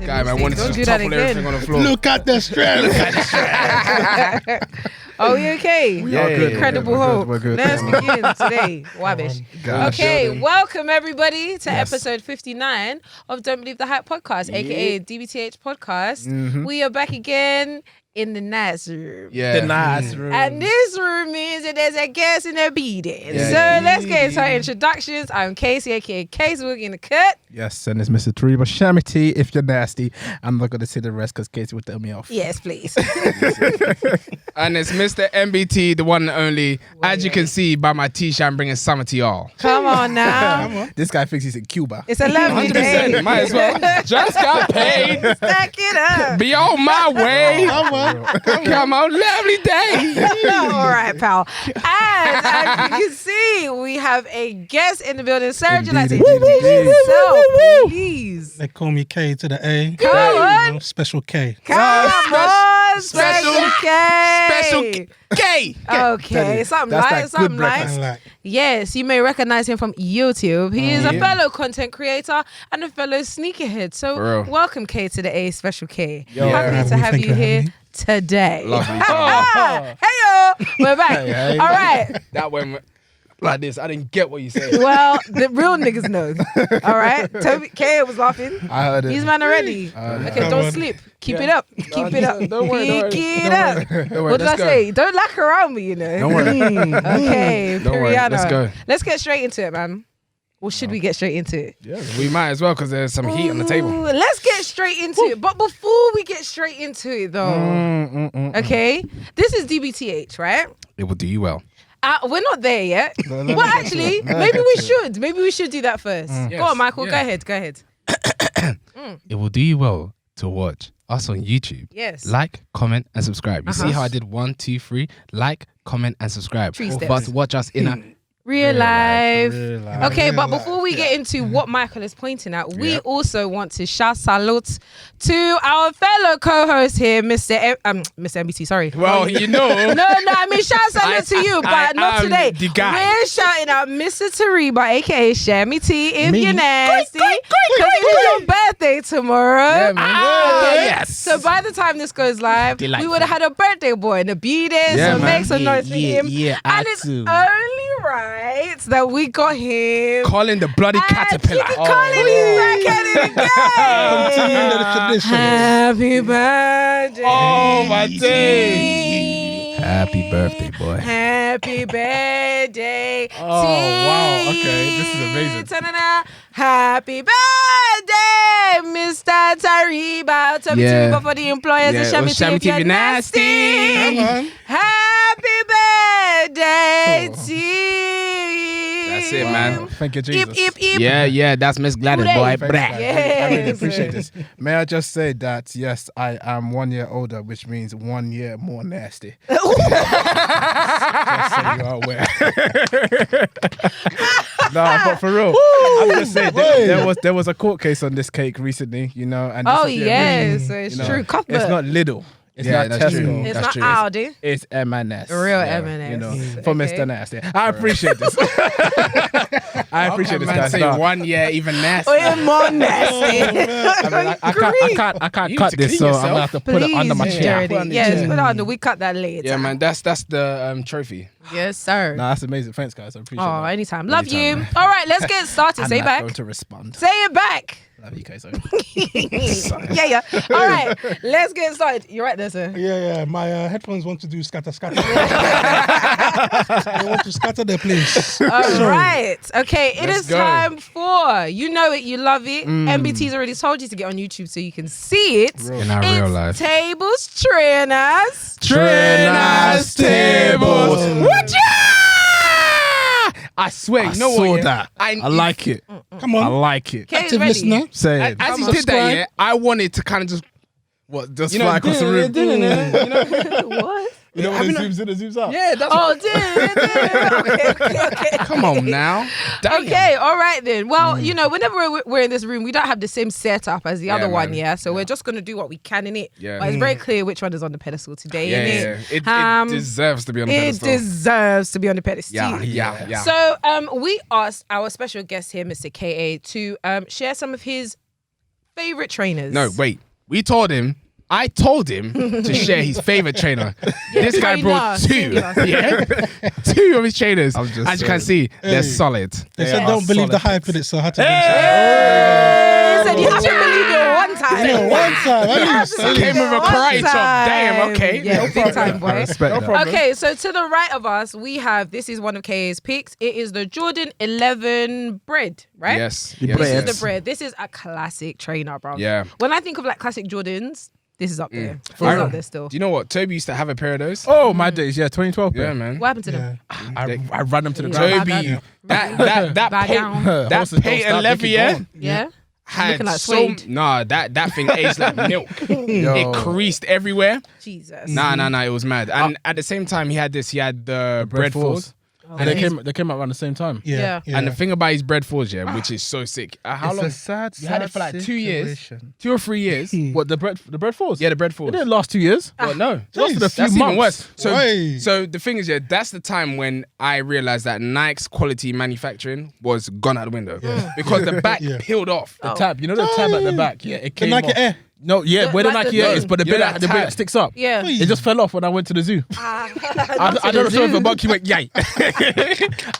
Guy, man, wanted to just topple everything on the floor. Look at the strength. Oh, you okay? We are good. Incredible Hulk. We're good. Let's begin today. Wabish. Gosh. Okay, welcome everybody to episode 59 of Don't Believe the Hype podcast, aka DBTH podcast. We are back again in the nice room. Yeah. The nice room. And this room means that there's a guest in a beating. Yeah, So let's get into our introductions. I'm Kesi, aka Kesi. We're going to cut. Yes, and it's Mr. Tobi, but Shamity, if you're nasty, I'm not going to say the rest because Kesi would tell me off. Yes, please. And it's Mr. MBT, the one and only. As you can see by my t-shirt, I'm bringing summer to y'all. Come on now. This guy thinks he's in Cuba. It's a lovely day. 100%. Might as well. Just got paid. Stack it up. Be on my way. Come on, lovely day. All right, pal. And as you can see, we have a guest in the building. Sir, would you like to introduce yourself, please? They call me K to the A. Come on. Special K. Come on, special K. Special K. Okay, something That's light, that something good breakfast. nice. Yes, you may recognize him from YouTube. He is a Yeah. fellow content creater and a fellow sneakerhead. So For real. welcome, K to the A, Special K. Yo. Happy to have Thank you you for here having me. today. Lovely. Hey, we're back. Hey. All right. That went like this. I didn't get what you said. Well, the real niggas know. All right. Toby K was laughing. I heard it. These men are ready. Okay, Come don't on. sleep. Keep it up. Keep it up. Don't worry, Pick it don't up. Don't worry, What did I let's go. say? Don't lack around me, you know. Don't worry. Okay, Don't worry, Piriana. let's go. Let's get straight into it, man. Or should we get straight into it? Yeah. We might as well because there's some heat on the table. Ooh, let's get straight into it. But before we get straight into it, though, okay, this is DBTH, right? It will do you well. We're not there yet. Well, actually, maybe we should. Maybe we should do that first. Go Yes, on, Michael. yeah. Go ahead. Go ahead. It will do you well to watch us on YouTube. Yes. Like, comment, and subscribe. You see how I did 1, 2, 3? Like, comment, and subscribe. 3 steps. But watch us in a Real life. Real life. Okay, Real but life, before we get into what Michael is pointing at, we Yep. also want to shout salute to our fellow co-host here, Mr. MBT. Sorry. well, you know. No, I mean shout salute to you, but not am today. the guy. We're shouting out Mr. Tariba, aka Shammy T, if Me. you're nasty, because it is your birthday tomorrow. Yeah, man. Okay. Yes. So by the time this goes live, we Delightful. would have had a birthday boy in the beating. Yeah, So man. make some noise for him. I And it's too. only right that we got him. Calling the bloody caterpillar. Colin is back at it again. Continue the tradition. Happy birthday. Oh, my days. Happy birthday, boy. Happy birthday. Oh, wow. Okay, this is amazing. Ta-da-da. Happy birthday, Mr. Tariba. Tobi Yeah. Tariba for the employers. Yeah, And Shammy well, Shammy T if you're nasty. Happy birthday to you. That's it, man. Thank you, Jesus. Ip. Yeah, that's Miss Gladys, Hooray. boy. Thanks, Brah. guys. I really Yes. appreciate this. May I just say that, yes, I am 1 year older, which means 1 year more nasty. Just so you are aware. No, but for real, I'm just saying, there was a court case on this cake recently, you know. And this Oh, is- yes. So it's you know, true. Cuthbert. It's not Lidl. It's Yeah, not that's Tesco. true. It's That's not true. Aldi. It's M&S. Real Yeah, M&S. You know, Okay. for Mr. Nasty. I appreciate this. I appreciate this, Man, guys. say No, 1 year even nasty. Oh, you're more nasty. I can't You cut need to this, clean so I'm gonna have to put it under my Please, chair. Jerry. Yes, put it under. We cut that later. Yeah, man, that's the trophy. Yes, sir. Nah, that's amazing. Thanks, guys. I appreciate Oh, that. anytime. Love Anytime, you. man. All right, let's get started. I'm Say it not back. going to respond. Say it back. Love you guys. Yeah. All right, let's get started. You're right there, sir. Yeah. My headphones want to do scatter. They want to scatter their place. All right. Okay, it Let's is go. time for You Know It, You Love It. MBT's already told you to get on YouTube so you can see it. In our real life. Tables, trainers. Trainers, tables. Whatcha? I swear, I you know saw what? that. I like it. Come I on. like it. Okay, Active ready? listener. Say As it. he Come on. did that, Subscribe. yeah, I wanted to kind of just, Just you know, fly across the room. What? You know when it zooms in and zooms out? yeah, that's Oh, dude. Okay. Come on now. Damn. Okay, all right then. Well, you know, whenever we're in this room, we don't have the same setup as the Yeah, other one, man. yeah? So we're just going to do what we can in it. Yeah. But it's very clear which one is on the pedestal today, Yeah. innit? It deserves to be on the It pedestal. deserves to be on the pedestal. Yeah. So we asked our special guest here, Mr. KA, to share some of his favorite trainers. No, wait. I told him to share his favorite trainer. This guy brought two. Yeah. Two of his trainers. As you can see, they're solid. They said don't believe the hype in it, so I had to. He said you have to believe it one time. Yeah, one time. At least. Came with a karate chop. Damn, okay. Yeah, big time, boy. Respect that. Okay, so to the right of us, we have, this is one of K's picks. It is the Jordan 11 bread, right? Yes. The yes, This bread. is the bread. This is a classic trainer, bro. Yeah. When I think of like classic Jordans, this is up there. This is I- up there still. Do you know what? Toby used to have a pair of those. Oh, my days. Yeah, 2012. Yeah, man. What happened to them? I ran them to the ground. Toby, that Back down. Peyton Levy, yeah, Yeah? had Looking like so suede. that thing aged like milk. It creased everywhere. Jesus. Nah, it was mad. And at the same time, he had the bread falls. And they came out around the same time. Yeah. And the thing about his bread falls, yeah, which is so sick. How long? sad, You had it for like 2 years, situation. 2 or 3 years. What, the bread falls? Yeah, the bread It falls. didn't last 2 years. Well, no, It lasted a few that's even months. worse. Wait. So the thing is, yeah, that's the time when I realized that Nike's quality manufacturing was gone out the window because the back Yeah. peeled off. The tab, you know the tab at the back? Yeah, it The came Nike off. Air. No, yeah, where the like Nike the- Air is, but the bit that that tab. sticks up. Yeah. It just fell off when I went to the zoo. I don't know if a monkey went, yay.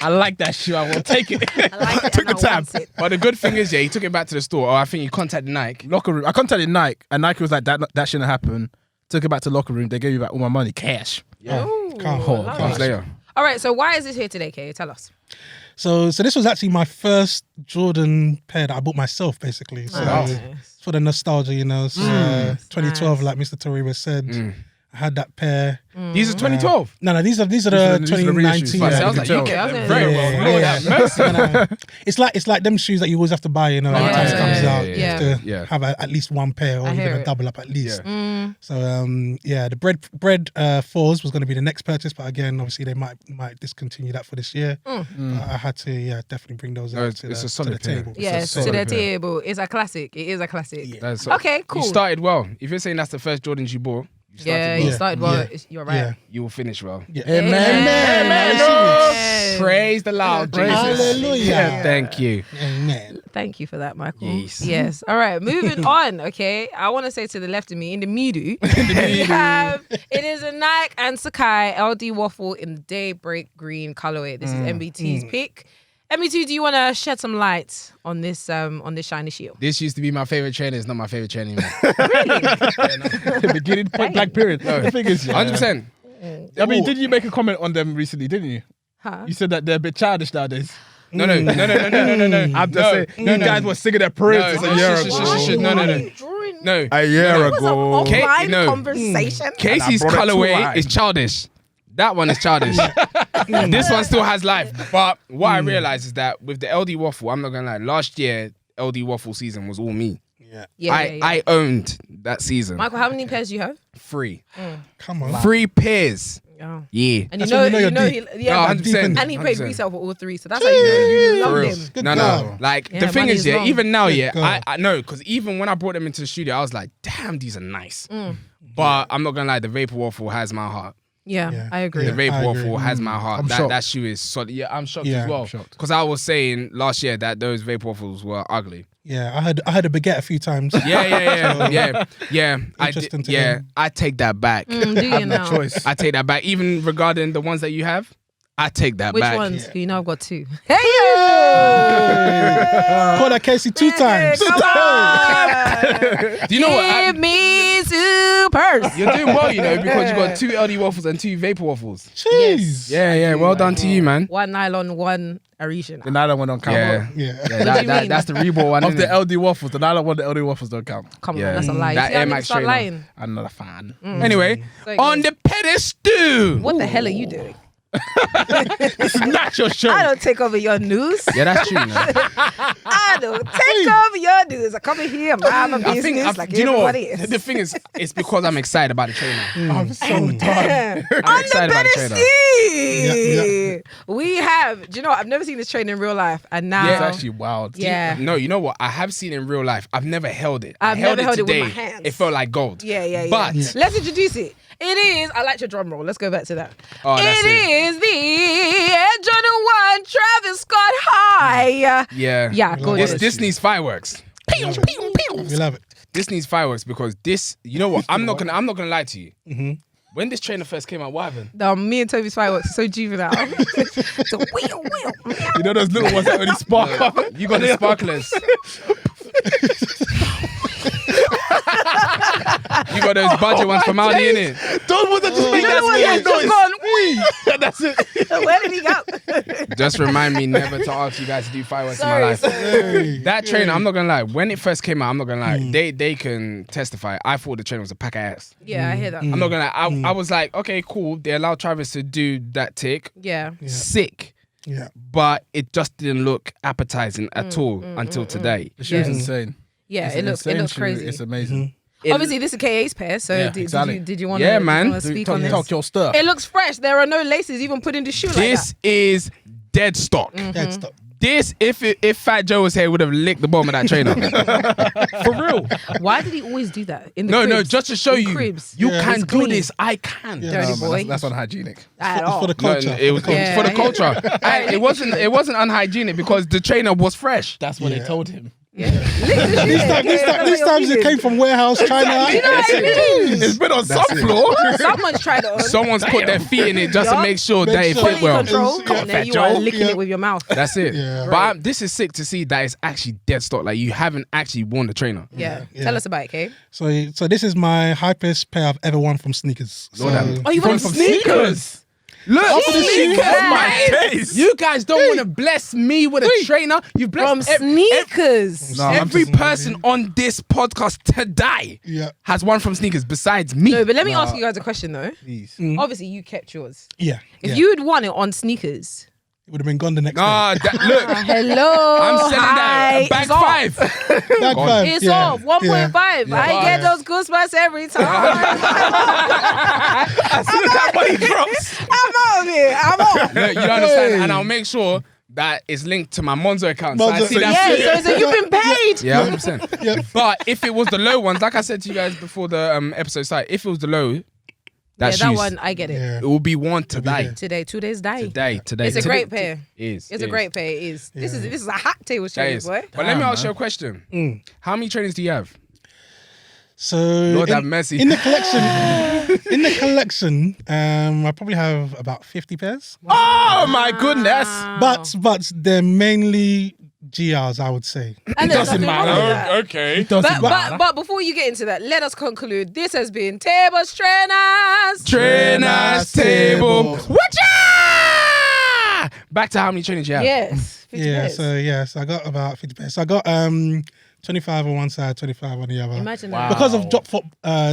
I like that shoe. I will take it. I like it Took and the I tab. want it. But the good thing is, yeah, he took it back to the store. Oh, I think you contacted Nike. Locker room. I contacted Nike, and Nike was like, that shouldn't happen. Took it back to locker room. They gave me back all my money, cash. Ooh, Can't love Months it. later. All right, so why is this here today, Kay? Tell us. So this was actually my first Jordan pair that I bought myself, basically. So Nice. for the nostalgia, you know. So, 2012, like Mr. Toriba said, I had that pair. These are 2012. No, these are the these are the reissues. 2019. But So I Yeah, was like, you you can get tell. them Yeah, very yeah, well. yeah, Lord yeah. have mercy. It's like them shoes that you always have to buy, you know, every time it comes Yeah, out. yeah, You have to yeah. have at least one pair or I hear even it. a double up at least. Yeah. So the bread fours was going to be the next purchase, but again, obviously they might discontinue that for this year. But I had to definitely bring those No, out it's to a the solid pair. table. Yes, solid to the pair. table. It's a classic. It is a classic. That's Okay, cool. You started well. If you're saying that's the first Jordans you bought, you started Yeah, well. you Yeah, started well. yeah, It's- You're right. Yeah. You will finish well. Yeah. Amen. Amen. Oh, praise the Lord, Praise Jesus. Hallelujah. Yeah, thank you. Amen. Thank you for that, Michael. Yes. Yes. All right, moving on. Okay, I want to say to the left of me, in the middle, we have it is a Nike and Sacai LD waffle in the Daybreak Green colorway. This is MBT's pick. MBT, do you want to shed some light on this shiny shield? This used to be my favorite trainer. It's not my favorite trainer anymore. Beginning point blank period. The thing is, 100%. I mean, did you make a comment on them recently, didn't you? Huh? You said that they're a bit childish nowadays. No. I'm just saying, you guys were singing their praises No, a year shh, ago. shh, shh, shh. No. Drawing A year was an ago. offline no. conversation. Casey's And I brought it to colorway life. is childish. That one is childish. This one still has life. But what I realized is that with the LD waffle, I'm not gonna lie. Last year, LD waffle season was all me. Yeah, I owned that season. Michael, how many pairs do you have? 3. Come on. 3 pairs. Oh. Yeah. And That's when you know you're yeah, No, but- 100%. and he paid 100%. resale for all 3, so that's how you For love real. him. Good No. girl. Like Yeah, the thing money is, is yeah, long. even now, Good yeah, girl. I know, because even when I brought them into the studio, I was like, damn, these are nice. Mm. But I'm not gonna lie, the Vapor Waffle has my heart. Yeah, Yeah. I agree. The Yeah, Vapor I Waffle agree. has my heart. I'm shocked. That shoe is solid. Yeah, I'm shocked Yeah, as well. I'm shocked. Because I was saying last year that those Vapor Waffles were ugly. Yeah, I heard a baguette a few times. Yeah. Interesting to hear. I take that back. Do you know? Choice. I take that back. Even regarding the ones that you have, I take that Which back. ones? You know I've got 2. Call that Casey 2 times. Do you know what? Give me 2 purse. You're doing well, you know, because you got 2 LD waffles and 2 Vapor Waffles. Jeez. Yeah. Well done to you, man. 1 nylon, 1 Arisian. The nylon one don't count. Yeah. Yeah. What do you mean? That's the Reebok one. Of innit? the LD waffles, the nylon one, the LD waffles don't count. Come Yeah. on, that's a lie. That See, I Air need to Max start trainer. lying. I'm not a fan. Anyway, So on good. the pedestal. What the hell are you doing? Snatch your show. I don't take over your news. Yeah, that's true. Man. I don't take over your news. I come in here, mind my business like do you know what? everybody else. The thing is, it's because I'm excited about the trainer. I'm so done. I'm excited about the trainer. Pedestal. We have, do you know what? I've never seen this train in real life. And now, It's actually wild. yeah. No, you know what? I have seen it in real life. I've never held it. I've I held never held it with today. my hands. It felt like gold. Yeah. But Let's introduce it. It is, I like your drum roll. Let's go back to that. Oh, that's it is the Jordan 1 Travis Scott High. yeah, Yeah, It's gorgeous. Disney's fireworks. We love it. This needs fireworks because this. You know what? I'm not gonna lie to you. Mm-hmm. When this trainer first came out, what happened? Me and Toby's fireworks are so juvenile. So wheel. You know those little ones that only spark. You got the sparklers. You got those budget ones from Aldi, innit? Those ones that just make that That's noise. Where did he go? Just remind me never to ask you guys to do fireworks in my life. That trainer, I'm not gonna lie. When it first came out, I'm not gonna lie. They can testify. I thought the trainer was a pack of ass. Yeah, I hear that. I'm not gonna lie. I was like, okay, cool. They allowed Travis to do that tick. Yeah. Sick. Yeah. But it just didn't look appetizing at all until today. The shoe's insane. Yeah, It's it looks shoe. crazy. It's amazing. Obviously, this is KA's pair, so Yeah, did exactly. you want Yeah, to man. speak on this? Talk your stuff. It looks fresh. There are no laces even put in the shoe like that. This is dead stock. Dead stop. This, if Fat Joe was here, would have licked the bottom of that trainer. For real. Why did he always do that? In the No, cribs? just to show In you, cribs. you Yeah. can It's do clean. this. I can. Yeah. Dirty No, man, boy. that's unhygienic. At It's all. for the culture. It was Yeah, for the I culture. It wasn't unhygienic because the trainer was fresh. That's what Yeah. they told him. Yeah. These times it came from warehouse, China. You know what I mean? It's been on some That's it. floor. Someone's tried it on. Someone's put their feet in it just to Yup. make sure Make that it sure. fit Quality well. control, Come on, and then Fat you are Joe. licking Yeah. it with your mouth. That's it. Yeah. But this is sick to see that it's actually dead stock. Like you haven't actually worn the trainer. Yeah. Yeah. Tell us about it, Kay. So this is my hypest pair I've ever worn from sneakers. So, Lord have- Oh, you want From from sneakers. Look, Sneakers. my case. You guys don't want to bless me with a trainer. You From blessed sneakers. No, I'm every just- person on this podcast today Yeah. has one from sneakers besides me. No, but let me ask you guys a question though. Please. Obviously, you kept yours. Yeah. If yeah. you had won it on sneakers, it would have been gone the next Nah, look, hello. I'm selling that hi, bag it's off. 5. day. Bag Gone. five. It's yeah. off 1.5. Yeah. I get those goosebumps every time. As soon as that money drops. I'm out of here. I'm off. Look, you don't understand, and I'll make sure that it's linked to my Monzo account. So I Monzo. see that. Yeah, so you've been paid. Yeah, 100%. Yeah. But if it was the low ones, like I said to you guys before the episode started, if it was the low, that Yeah, that shoes, one, I get it. Yeah. it will be worn today. Today, 2 days die. Today. It's a great pair. It is. It's it a great pair. It is. This is a hot table That trainer, is. boy. But let me Damn, ask you a man. question. How many trainers do you have? So Lord in, have mercy. in the collection, I probably have about 50 pairs. Oh my goodness. But they're mainly GRs, I would say. And there's nothing wrong with that. Okay. But before you get into that, let us conclude. This has been Tables Trainers. Trainers table. Watcha! Back to how many trainers you have. Yes. 50 Yeah, pairs. so I got about 50 pairs. So I got 25 on one side, 25 on the other. Imagine Wow. that. Because of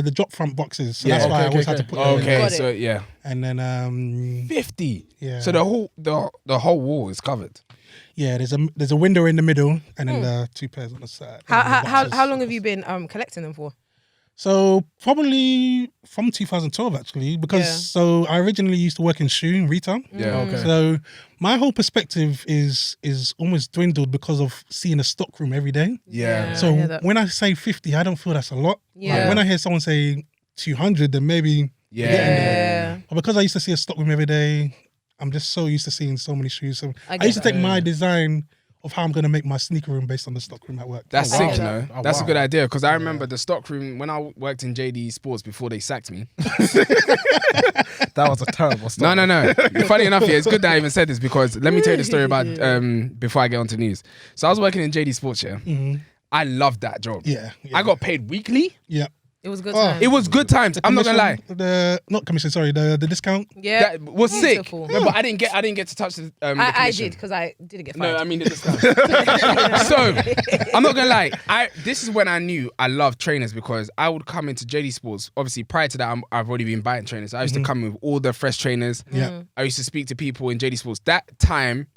the drop front boxes. So Yeah. that's why I Okay, always okay, had to okay. put them in Okay, there. Got so yeah. And then 50. Yeah. So the whole wall is covered. yeah, there's a window in the middle and then the 2 pairs on the side. And the How boxes. long have you been collecting them for? So probably from 2012 actually, because Yeah. so I originally used to work in shoe retail. Yeah. Okay. So my whole perspective is almost dwindled because of seeing a stock room every day. Yeah. So I hear that. when I say 50, I don't feel that's a lot. Yeah. Like when I hear someone say 200, then maybe. Yeah. But because I used to see a stock room every day, I'm just so used to seeing so many shoes. So I I, get used to that. take my design of how I'm going to make my sneaker room based on the stock room at work. That's Oh, sick, wow. you know. Oh, That's a wow. good idea because I remember the stock room when I worked in JD Sports before they sacked me. That was a terrible story. No. Funny enough, yeah, it's good that I even said this because let me tell you the story about before I get onto news. So I was working in JD Sports, yeah. I loved that job. Yeah. I got paid weekly. Yeah. It was good Oh. time. It was good times. I'm not gonna lie. Not commission, sorry, the discount. Yeah. That was sick. Beautiful. No, but I didn't get to touch the I commission. did because I didn't get fired. No, I mean the discount. So I'm not gonna lie. This is when I knew I loved trainers because I would come into JD Sports. Obviously, prior to that, I've already been buying trainers. I used to come with all the fresh trainers. Yeah. I used to speak to people in JD Sports. That time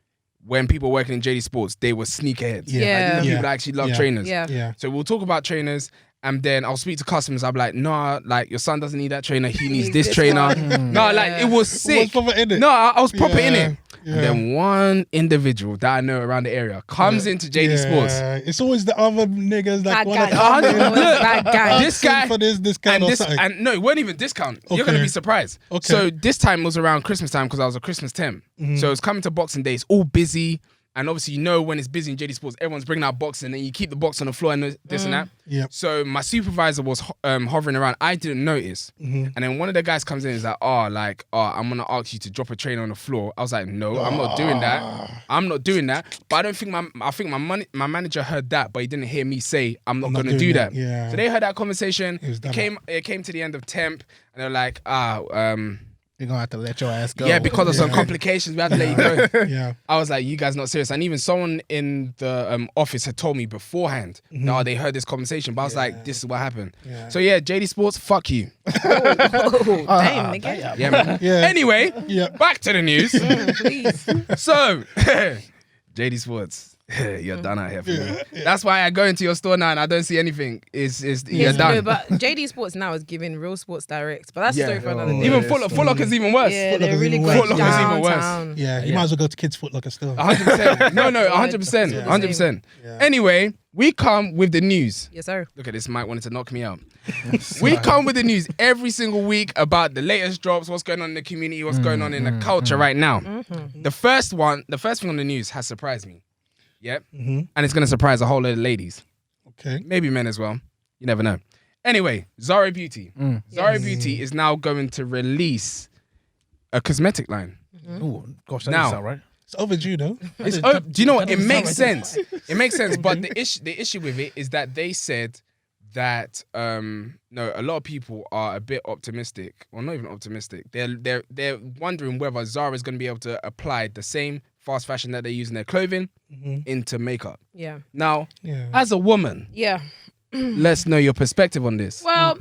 when people working in JD Sports, they were sneakerheads. Yeah. Yeah. Like, these Yeah. people actually love Yeah. trainers. Yeah. Yeah. So we'll talk about trainers. And then I'll speak to customers. I'll be like, nah, like your son doesn't need that trainer. He needs this trainer. No, like it was sick. proper in it. No, I was proper in Yeah, it. yeah. And then one individual that I know around the area comes into JD Sports. It's always the other niggas that Bad want guy. to Look, Bad guy. this guy for this discount and or this something. and no, it weren't even discount. You're Okay. gonna be surprised. Okay. So this time was around Christmas time because I was a Christmas temp. So it was coming to Boxing Day. It's all busy. And obviously, when it's busy in JD Sports, everyone's bringing out boxes and then you keep the box on the floor and this and that. Yep. So my supervisor was hovering around. I didn't notice. And then one of the guys comes in and is like, I'm going to ask you to drop a trainer on the floor. I was like, no, I'm not doing that. I'm not doing that. But I don't think my manager heard that, but he didn't hear me say, I'm not going to do that. Yeah. So they heard that conversation. It It came to the end of temp and they're like, You're gonna have to let your ass go. yeah, because of some complications, we had to let you go. Yeah. I was like, you guys not serious. And even someone in the office had told me beforehand, no, they heard this conversation. But I was like, this is what happened. Yeah. So yeah, JD Sports, fuck you. Damn, nigga. Yeah, man. Yeah. Anyway, Yeah. back to the news. Please. So, JD Sports, you're done out here for me. That's why I go into your store now and I don't see anything. You're done. No, but JD Sports now is giving Real Sports Direct. But that's a story for another day. Even Foot Locker's even worse. Yeah, Foot they're Locker's really even good worse. Foot Locker's even worse. downtown. Yeah, you might as well go to Kids Foot Locker still. 100%. No, 100%. Yeah. 100%. Yeah. Anyway, we come with the news. Yes, sir. Look at this, Mike wanted to knock me out. We come with the news every single week about the latest drops, what's going on in the community, what's going on in the culture right now. The first thing on the news has surprised me. Yep. And it's going to surprise a whole load of ladies. Okay. Maybe men as well. You never know. Anyway, Zara Beauty. Zara Beauty is now going to release a cosmetic line. Oh gosh, that Now- doesn't sound right. It's overdue though. Do you know what? It doesn't makes sound sense. It makes sense. But the issue with it is that they said that no, a lot of people are a bit optimistic. Well, not even optimistic. They're wondering whether Zara is going to be able to apply the same fast fashion that they use in their clothing into makeup. Yeah. Now, Yeah. as a woman, Yeah. let's know your perspective on this. Well,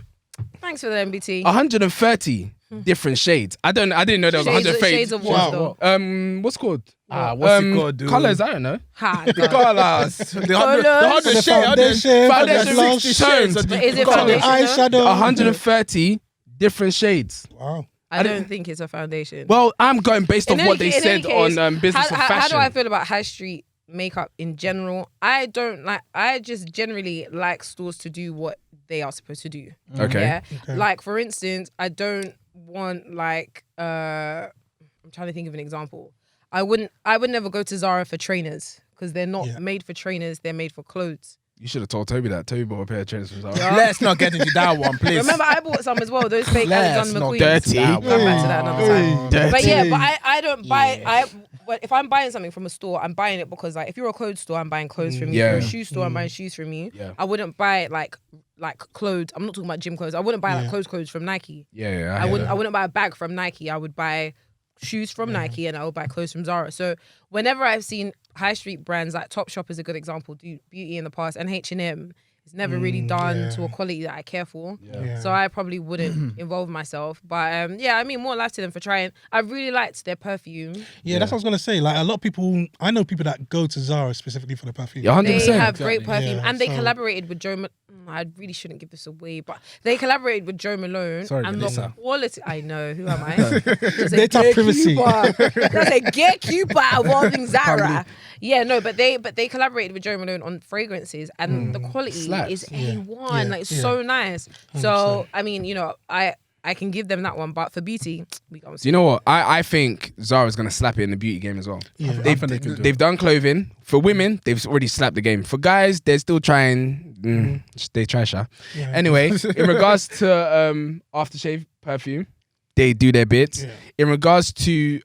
thanks for the MBT. 130 different shades. I didn't know there was 130. Shades of what, though? What's it called? What's it called, dude? Colors, I don't know. Ha, The God. colors. The 100 The shades. foundation, Foundation, the blush, 60 tones. But is it the foundation? eyeshadow. 130 different shades. Wow. I don't think it's a foundation. Well, I'm going based on In what any they ca- in said any case, on Business of how Fashion. do I feel about high street makeup in general? I just generally like stores to do what they are supposed to do. Okay. Yeah. Okay. Like, for instance, I don't want I'm trying to think of an example. I would never go to Zara for trainers because they're not made for trainers, they're made for clothes. You should have told Toby that. Toby bought a pair of trainers from Zara. Yeah. Let's not get into that one, please. Remember, I bought some as well. Those fake Let's Alexander not McQueen. get into Come back to that another time. Dirty. But yeah, but I don't buy. But if I'm buying something from a store, I'm buying it because like if you're a clothes store, I'm buying clothes from you. Yeah. If you're a shoe store, I'm buying shoes from you. Yeah. I wouldn't buy like clothes. I'm not talking about gym clothes. I wouldn't buy like clothes from Nike. Yeah. I wouldn't buy a bag from Nike. I would buy shoes from Nike and I would buy clothes from Zara. So whenever I've seen high street brands like Topshop is a good example, do beauty in the past, and H&M. It's never really done to a quality that I care for. Yeah. So I probably wouldn't involve myself. But yeah, I mean, more life to them for trying. I really liked their perfume. Yeah, that's what I was gonna say. Like a lot of people, I know people that go to Zara specifically for the perfume. Yeah, 100%. They have great perfume. Yeah, and they so- collaborated with Joe I really shouldn't give this away, but they collaborated with Joe Malone. Sorry, and Vanessa. the quality, I know, who am I? Just a Data privacy. gatekeeper. That's a gatekeeper of all things Zara. Yeah, no, but they collaborated with Joe Malone on fragrances, and the quality Slaps. is Yeah. A1. Like, it's so nice. So, I mean, you know, I can give them that one, but for beauty, we got Do you know what? I think Zara's going to slap it in the beauty game as well. Yeah. They've done clothing. For women, they've already slapped the game. For guys, they're still trying. They try, sha. Yeah. Anyway, in regards to aftershave perfume, they do their bits. Yeah. In regards to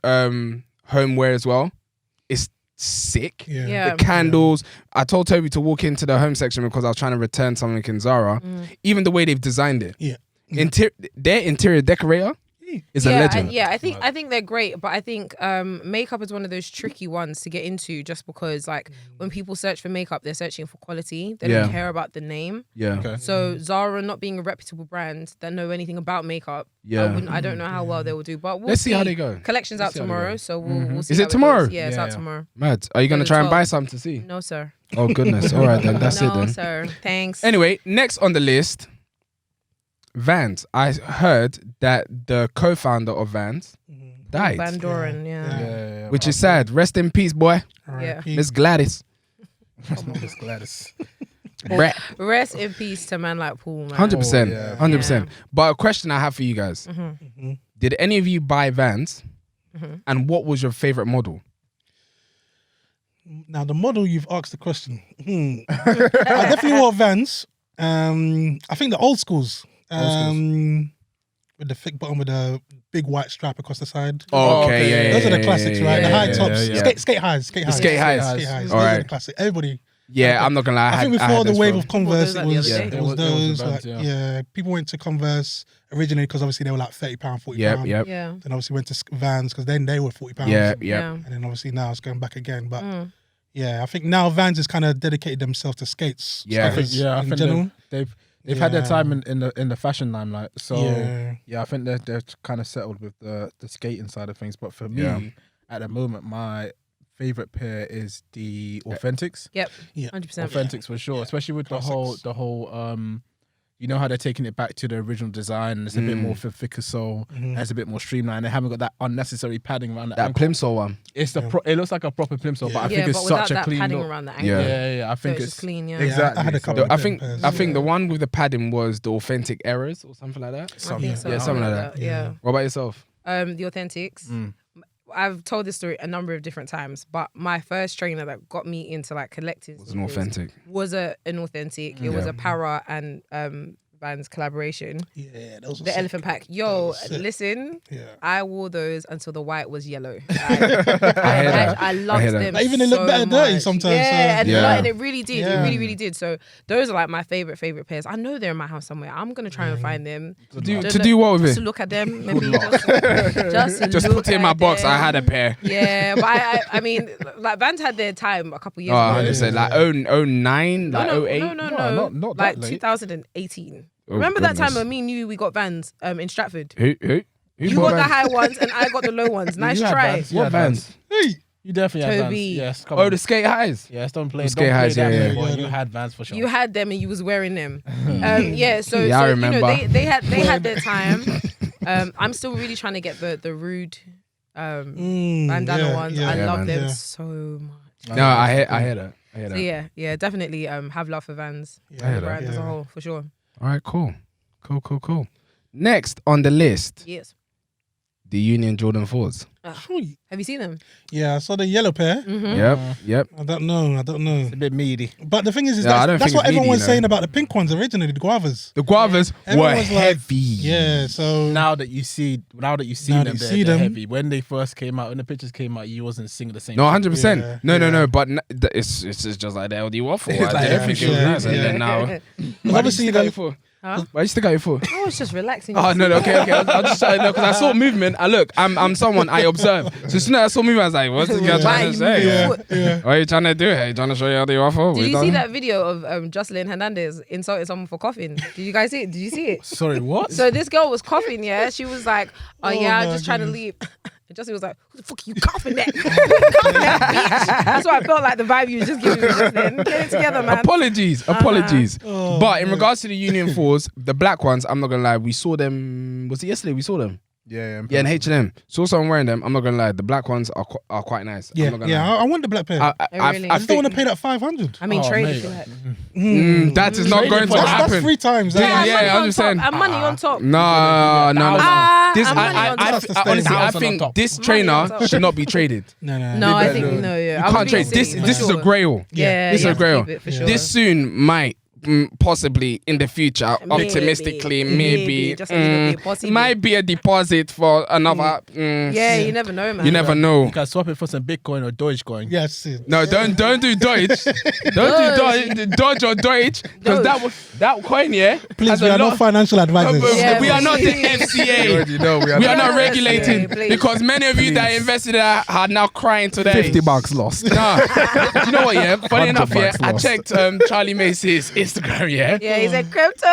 homeware as well, it's sick. Yeah. Yeah. The candles. I told Toby to walk into the home section because I was trying to return something in Zara. Even the way they've designed it. Yeah. Their interior decorator is a legend. I think they're great, but I think makeup is one of those tricky ones to get into just because like when people search for makeup, they're searching for quality. They don't care about the name. Yeah. Okay. So Zara not being a reputable brand that know anything about makeup, Yeah. I don't know how well they will do. But we'll Let's see how they go. Collection's out see how they tomorrow, go. so we'll see. Is how it tomorrow? goes. Yeah, it's Yeah, out yeah. tomorrow. Mad. Are you going to the try and 12th. buy some to see? No, sir. Oh, goodness. All right, then. That's it No, then. sir. Thanks. Anyway, next on the list, Vans. I heard that the co-founder of Vans died, Van Doren, yeah. which is sad. Rest in peace, boy. Yeah. Miss Gladys. Miss Gladys. Brett. Rest in peace to man like Paul, man. 100%. yeah. 100%. But a question I have for you guys. Did any of you buy Vans? And what was your favorite model? Now the model you've asked the question. I definitely wore Vans. I think the old schools. With the thick bottom with a big white stripe across the side. Oh, okay, yeah. Those are the classics, right? The high tops. yeah. Skate highs. Skate Highs. All Those right. are the classic. Everybody. Yeah, I'm not gonna lie. I think before the wave of Converse, What it was that was the other day? those. Vans, Like, yeah, people went to Converse originally because obviously they were like £30, £40. Yep. Yeah. Then obviously went to Vans because then they were £40. Yeah. And then obviously now it's going back again. But yeah, I think now Vans has kind of dedicated themselves to skates. Yeah. I think general. they've had their time in the fashion limelight. So Yeah. I think they're kind of settled with the skating side of things. But for me, at the moment, my favorite pair is the Authentics. Yep. Yeah. 100%. Authentics for sure, especially with the whole you know how they're taking it back to the original design. It's a bit more for thicker sole. It's a bit more streamlined. They haven't got that unnecessary padding around the That ankle. plimsoll one. It's it looks like a proper plimsoll, but I think Yeah, it's but without such a that clean padding look. around the ankle. Yeah. I So think it's it's just clean, yeah. exactly. I had a couple I of think pairs. I think the one with the padding was the Authentic Errors or something like that. I think so. Yeah, something like that. Yeah. What about yourself? The Authentics. I've told this story a number of different times, but my first trainer that got me into like collecting Was an Authentic. was an Authentic. It was a Para and Vans collaboration. Yeah, those were The sick. Elephant Pack. Yo, sick. listen, Yeah. I wore those until the white was yellow. Like, that. I loved I hear that. them. Like, even they look so better dirty much. sometimes, Yeah, so- and Yeah. like, it really did. Yeah. It really, really did. So those are like my favorite pairs. I know they're in my house somewhere. I'm gonna try and find them. To do what with Just it? to look at them, maybe just Just put it in my at box. I them. had a pair. Yeah, but I mean, like Vans had their time a couple years Oh, ago. 100%. Like 09, like 08. No, not that like late. 2018. Oh, Remember that time goodness. when me and you we got Vans in Stratford? Who? You got the high ones and I got the low ones. Nice You had try. Vans. You What had Vans? Hey, You definitely had Vans. Tobi. Yes, come Oh, on. the skate highs. Yes, don't play. The skate Don't play highs, that yeah, anymore. yeah. You had Vans for sure. You had them and you was wearing them. Yeah, so, Yeah, I so remember. you know, they had their time. I'm still really trying to get the rude bandana ones. I Yeah, love man. them Yeah. so much. No, I hear that. So yeah, definitely have love for Vans. I hear The that. brand as a whole, for sure. All right, cool. Next on the list, Yes. the Union Jordan 4s. Sweet. Have you seen them? Yeah, I saw the yellow pair. Yep. I don't know. It's a bit meaty. But the thing is Yeah, I don't that's think what it's everyone was meaty, saying about the pink ones originally, the guavas. The guavas Everyone were was like- heavy. Yeah, so Now that you see Now them, that you see they're them. heavy. When they first came out, when the pictures came out, you wasn't singing the same. No, tune. 100%. Yeah, No. But it's just like the LD waffle. It's I like didn't think it was yeah, nice. And yeah. then now, Because why did you obviously stick out your the, foot? Huh? Why you stick out your foot? I was just relaxing. Oh no, okay. I'll just because I saw movement. I'm someone I observe. So as soon as I saw movement, I was like, what's this girl trying to say? yeah. What are you trying to do? Hey, trying to show you how the waffle? Did you see that video of Jocelyn Hernandez insulting someone for coughing? Did you guys see it? Did you see it? Sorry, what? So this girl was coughing, yeah. She was like, "Oh, yeah, I'm my just trying to goodness. leave." And Justin was like, "Who the fuck are you coughing at? Who you coughing at, bitch?" That's what I felt like the vibe you was just giving me just then. Get it together, man. Apologies. Oh, But in man. regards to the Union 4s, the black ones, I'm not gonna lie, we saw them. Was it yesterday? We saw them. Yeah, Yeah, in H&M. Saw someone wearing them. I'm not gonna lie, the black ones are quite nice. I'm Yeah, not gonna yeah. lie. I want the black pair. I Really? I just don't want to think pay that 500. I mean, Oh, trade mate. if you like. that is not Trading going to for- happen. That's 3 times. Yeah, that. yeah, money on 100%. top. And money on top. No. This I'm money on top. That's the honestly, I statement. think Top. this Money trainer on top. should not be traded. No. No, I better think know. no. Yeah, You I was can't being trade. This silly, for is a sure. grail. Yeah, This is you a have to grail. keep it for sure. This soon might possibly in the future, optimistically, maybe just a little bit, possibly. might be a deposit for another. Yeah, you never know, man. You never know. You can swap it for some Bitcoin or Dogecoin. Yes. it- No, don't do Deutsch. Don't do Dodge or Deutsch because that coin, yeah. Please, has we a are lot- not financial advisors. Yeah, we are not the please. FCA. We We are not Yeah, regulated please. because many of you that invested are now crying today. $50 lost. Nah. Do you know what? Yeah, funny enough, yeah, $100 I lost. checked Charlie Mace's Instagram. Yeah, Yeah, he said crypto.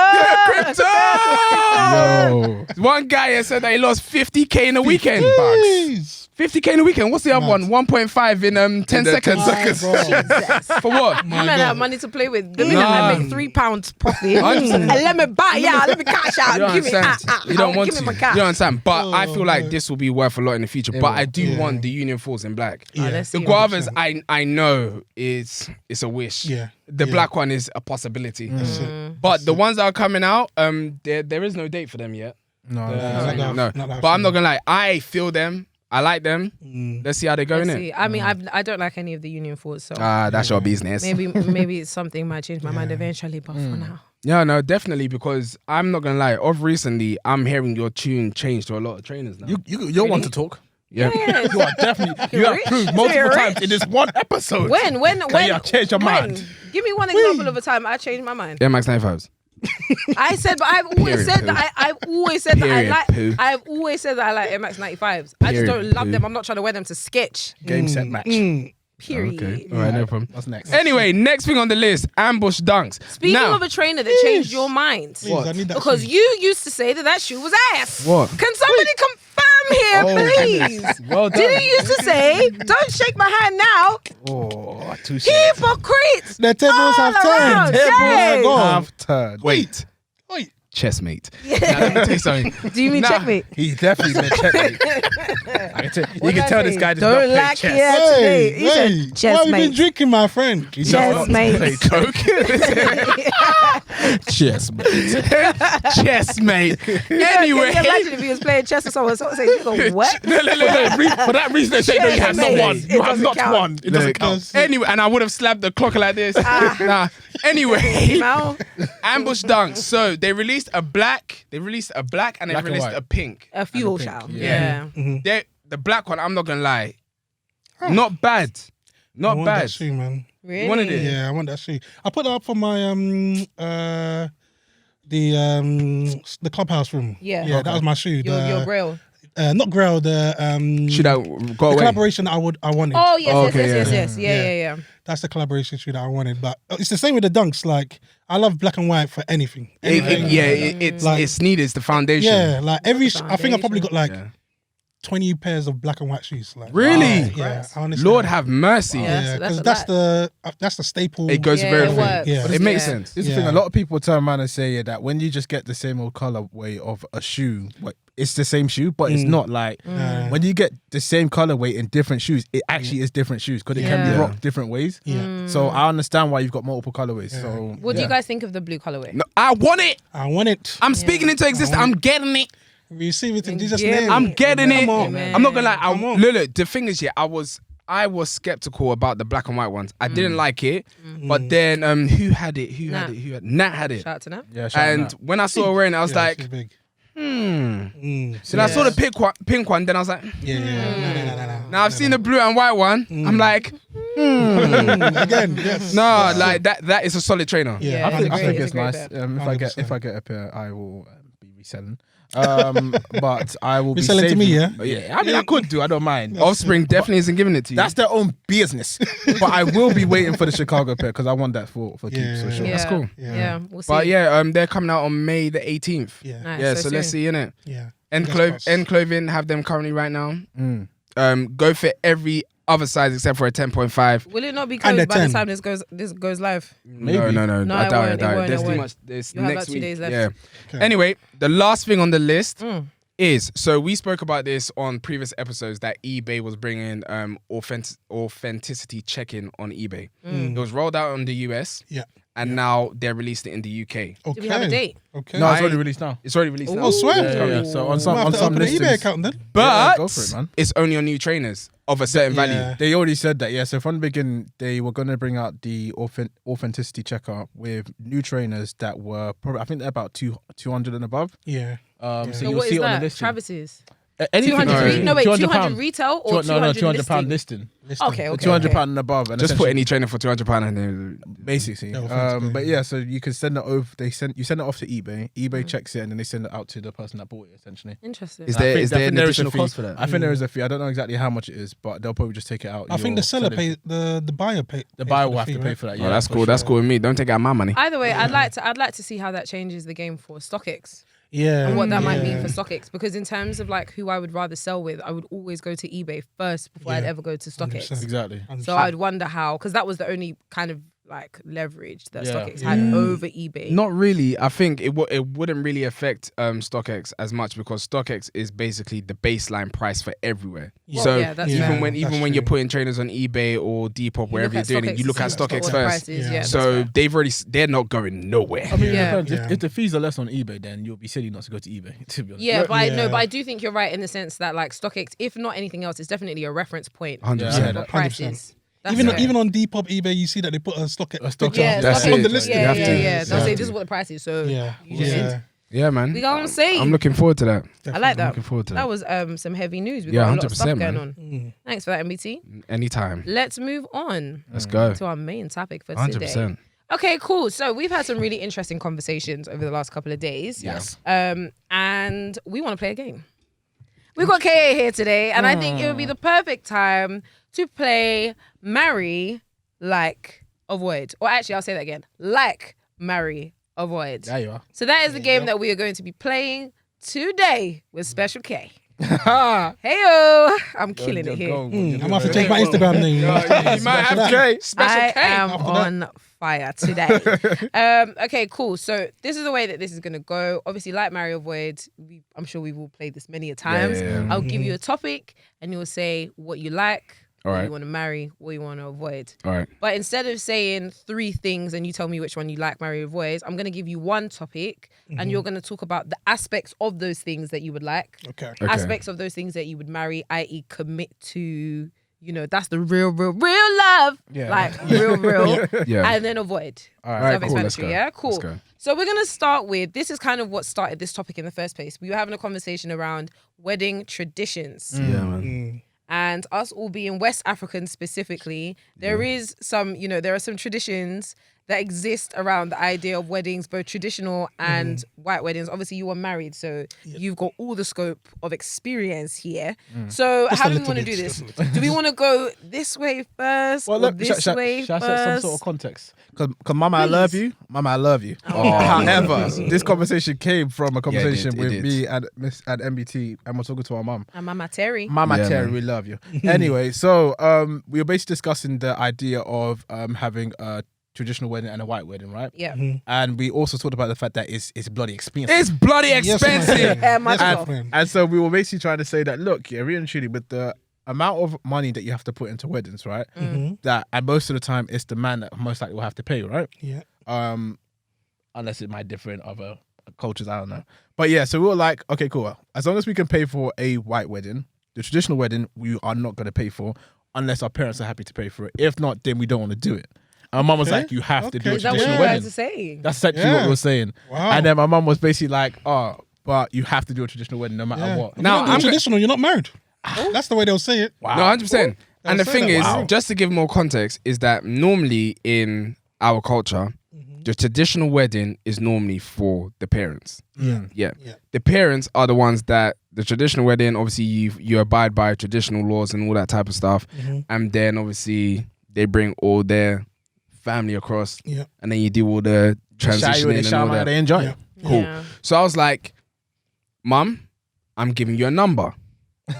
crypto. Yo. One guy has said that he lost 50k in a weekend. Jeez. 50k in a weekend. What's the other one? 1.5 in 10 seconds. Jesus. For what? You man have money to play with. The minute Nah. I make £3 profit, 100%. and let me buy, let me cash out. You don't Give me, understand. You don't want give to. me my You cash. don't understand. But I feel like man. this will be worth a lot in the future. But I do want the Union 4s in black. Oh, let's The see. guavas, I know it's a wish. Yeah. The Yeah. black one is a possibility. But the ones that are coming out, there is no date for them yet. No. not that- No. not that But I'm not soon. gonna lie, I feel them. I like them. Let's see how they go in it. I mean, I don't like any of the Union 4s, so That's your business. maybe it's something might change my mind eventually, but for now. Yeah, no, definitely, because I'm not gonna lie. Of recently, I'm hearing your tune change to a lot of trainers now. You're one to talk. Yeah. Yes. You are definitely. You have proved multiple times in this one episode. When you have changed your mind. Give me one example of a time I changed my mind. Air Max 95s. I said, but I've always Period, said poo. that I've always said that Period, I like. poo. I've always said that I like Air Max 95s. I just don't Period, love poo. them. I'm not trying to wear them to sketch. Game set match. Period. Okay. All right, no problem. What's next? Anyway, next thing on the list, ambush dunks. Speaking now, of a trainer that changed your mind, Please, I need that because shoe. you used to say that shoe was ass. What? Can somebody confirm here, please? Well done. Did you used to say, "Don't shake my hand now"? Oh, too Hypocrites. The tables have All around. turned. Yes. Half turn. wait, Wait. chessmate. Now, let me tell you something. Do you mean Nah. checkmate? He definitely been checkmate. You can tell this guy does not Don't play lack chess. here Hey, today. He said, hey, what chess have you been mate. drinking, my friend? He does not Chessmate. play chess. Chessmate. Can Anyway. you imagine if he was playing chess or someone saying, "You go what?" For that reason, they say no, you have not Chessmate. won. It You have doesn't not count. won. It doesn't Look, count. Anyway, and I would have slapped the clock like this. Nah. Anyway, Now, ambush dunks. So they released a black, and they Black and released white. a pink. a fuel pink, shout. yeah. Yeah. The black one, I'm not gonna lie, not bad, I not want bad. that shoe, man. Really? You wanted it? Yeah, I want that shoe. I put that up for my the clubhouse room. Yeah. Yeah, that was my shoe. Your grill. Not Grail, the Should I go the away? collaboration that I wanted. Oh yes, Okay, yes. Yeah. That's the collaboration shoe that I wanted. But it's the same with the dunks. Like, I love black and white for anything. It's Like- it's needed. It's the foundation. Yeah, like every. The I think I probably got like Yeah. 20 pairs of black and white shoes. Like, Really? Yeah, honestly. Lord have mercy. Yeah. Yeah, so that's because a that's the staple. It goes Yeah, very it thick. works. Yeah. It makes Yeah. sense. This is the thing. Yeah. A lot of people turn around and say that when you just get the same old colorway of a shoe, it's the same shoe, but it's not like when you get the same colorway in different shoes. It actually is different shoes because it can be Yeah. rocked different ways. Yeah. So I understand why you've got multiple colorways. So What do you guys think of the blue colorway? No, I want it. I want it. I'm speaking into existence. I'm getting it. Receive it in Jesus' Yeah. name. I'm getting it. Come on. Amen. I'm not gonna lie. Come on. Look, the thing is, I was skeptical about the black and white ones. I didn't like it, but then who had it? Nat. Nat had it. Shout out to Nat. yeah, shout And out. when I saw her wearing it, I was Yeah, like, she's big. Then I saw the pink one. Then I was like, Yeah. No. now I've seen the blue and white one. I'm like, Again, yes. no, like that is a solid trainer. Yeah, I think great- it's a great nice. bet. If I get a pair, I will be reselling. But I will be Reselling to saving. me, yeah? Yeah, I mean, I could do. I don't mind. Offspring definitely isn't giving it to you. That's their own business. But I will be waiting for the Chicago pair because I want that for keeps. So sure. Yeah. That's cool. Yeah. We'll see. But yeah, they're coming out on May the 18th. Yeah. Nice, Yeah, so let's soon. see, innit? Yeah. End Clothing have them currently right now. Go for every other size except for a 10.5. Will it not be And closed a by the 10. time this goes live? No. No, I it doubt won't, it. it won't, There's it too won't. much. There's You have next about 2 week. days left. Yeah. Okay. Anyway, the last thing on the list Mm. is, so we spoke about this on previous episodes that eBay was bringing authenticity checking on eBay. It was rolled out in the US. Yeah. And now they're releasing it in the UK. Okay. Do we have a date? Okay. No, it's I- already released now. It's already released now. Oh, swear. Yeah. So on some Might have to open an listings, eBay account then. But go for it, man. it's only on new trainers of a certain value. Yeah. They already said that, yeah. So from the beginning, they were going to bring out the authenticity checker with new trainers that were probably, I think they're about 200 and above. Yeah. So So you'll what see is it on the that? listing. Travis's? Anything. 200 No, 200 retail or 200 £200 listing? listing. Okay. £200 and above. And Just put essentially- any trainer for £200 and then Basically, Yeah, authentically. but yeah, so you can send it over. You send it off to eBay. eBay checks it, and then they send it out to the person that bought it. Essentially, Interesting. Is I there think- is I there think an there is a additional fee. cost for that? I think there is a fee. I don't know exactly how much it is, but they'll probably just take it out. I think the seller pays, the buyer pays. The buyer for will have fee, to pay right? for that. Oh, Yeah, that's for cool. sure. That's cool with me. Don't take out my money. Either way, I'd like to see how that changes the game for StockX Yeah. and what that might yeah. mean for StockX. Because in terms of like who I would rather sell with, I would always go to eBay first before I'd Yeah. ever go to StockX. 100%. Exactly. So I'd wonder how, because that was the only kind of like leverage that Yeah. StockX had over eBay? Not really. I think it wouldn't really affect StockX as much because StockX is basically the baseline price for everywhere. Well, so yeah, that's even fair. when That's you're true. putting trainers on eBay or Depop, wherever you're doing it, you look at StockX what the first. price is, Yeah. yeah, So that's fair. they're not going nowhere. I mean, Yeah. it depends. Yeah. If the fees are less on eBay, then you'll be silly not to go to eBay. To be honest. Yeah, but Yeah. I do think you're right in the sense that like StockX, if not anything else, it's definitely a reference point 100%. for Yeah, prices. That's Even fair. even on Depop, eBay, you see that they put a stock yeah, That's StockX, it. on the list. You Yeah, have yeah, to. yeah. You They'll have say to. this is what the price is. So Yeah, you just yeah. Yeah, man. we go and say. I'm looking forward to that. I like that. Looking forward to That that. was some heavy news. We Yeah, got a lot of 100%, stuff going man. on. Thanks for that, MBT. Anytime. Let's move on Let's go. to our main topic for 100%. today. Okay, cool. So we've had some really interesting conversations over the last couple of days. Yes. And we want to play a game. We've got KA here today, and I think it would be the perfect time to play Marry, Like, Avoid. Or actually, I'll say that again. Like, Marry, Avoid. There you are. So that is the game that we are going to be playing today with Special K. Heyo! I'm killing it here. I'm gonna have to change my Instagram name. You might have K. Special I K. am on fire today. Okay, cool. So this is the way that this is going to go. Obviously, like Marry Avoid, I'm sure we've all played this many a times. yeah. I'll give you a topic and you'll say what you like, what Alright. you want to marry, what you want to avoid. All right. But instead of saying 3 things and you tell me which one you like, marry, avoid, I'm going to give you one topic and you're going to talk about the aspects of those things that you would like, Okay. aspects of those things that you would marry, i.e. commit to, that's the real love. Yeah. Like, real. Yeah. And then avoid. All right. Alright, cool. Let's Self-explanatory, go. yeah? Cool. Let's go. So we're going to start with, this is kind of what started this topic in the first place. We were having a conversation around wedding traditions. Yeah, man. And us all being West African specifically, there is some, there are some traditions that exist around the idea of weddings, both traditional and white weddings. Obviously, you are married, so you've got all the scope of experience here. So Just how a do we little want to bit, do just this? a little Do we want to go this way first or this way shall I first? set some sort of context? Because Mama, I love you. Mama, I love you. Oh, yeah. However, this conversation came from a conversation it with did. me and Miss at MBT, and we're talking to our mum. And Mama Terry. Mama Yeah, Terry, man. we love you. Anyway, so we were basically discussing the idea of having a traditional wedding and a white wedding, right? Yeah. And we also talked about the fact that it's bloody expensive. It's bloody Yes, my expensive. friend. Yeah, my Yes, my God. friend. And so we were basically trying to say that, look, yeah, really and truly, with the amount of money that you have to put into weddings, right? That and most of the time it's the man that most likely will have to pay, right? Yeah. Unless it might differ in other cultures, I don't know. But yeah, so we were like, okay, cool. As long as we can pay for a white wedding, the traditional wedding we are not going to pay for unless our parents are happy to pay for it. If not, then we don't want to do it. And my mum was Okay. like, you have to do a Okay. Is that what traditional you guys wedding. are saying? That's actually what Yeah. we were saying. Wow. And then my mum was basically like, oh, but you have to do a traditional wedding no matter Yeah. what. If Now, you don't do I'm traditional, you're not married. That's the way they'll say it. Wow. No, 100%. And the say thing that. is, Wow. just to give more context, is that normally in our culture, the traditional wedding is normally for the parents. Yeah. Yeah. Yeah. The parents are the ones that the traditional wedding, obviously you abide by traditional laws and all that type of stuff. And then obviously they bring all their family across Yeah. and then you do all the Shy you transitioning and and the all shaman, that. they enjoy Yeah. it. Cool. Yeah. So I was like, Mum, I'm giving you a number.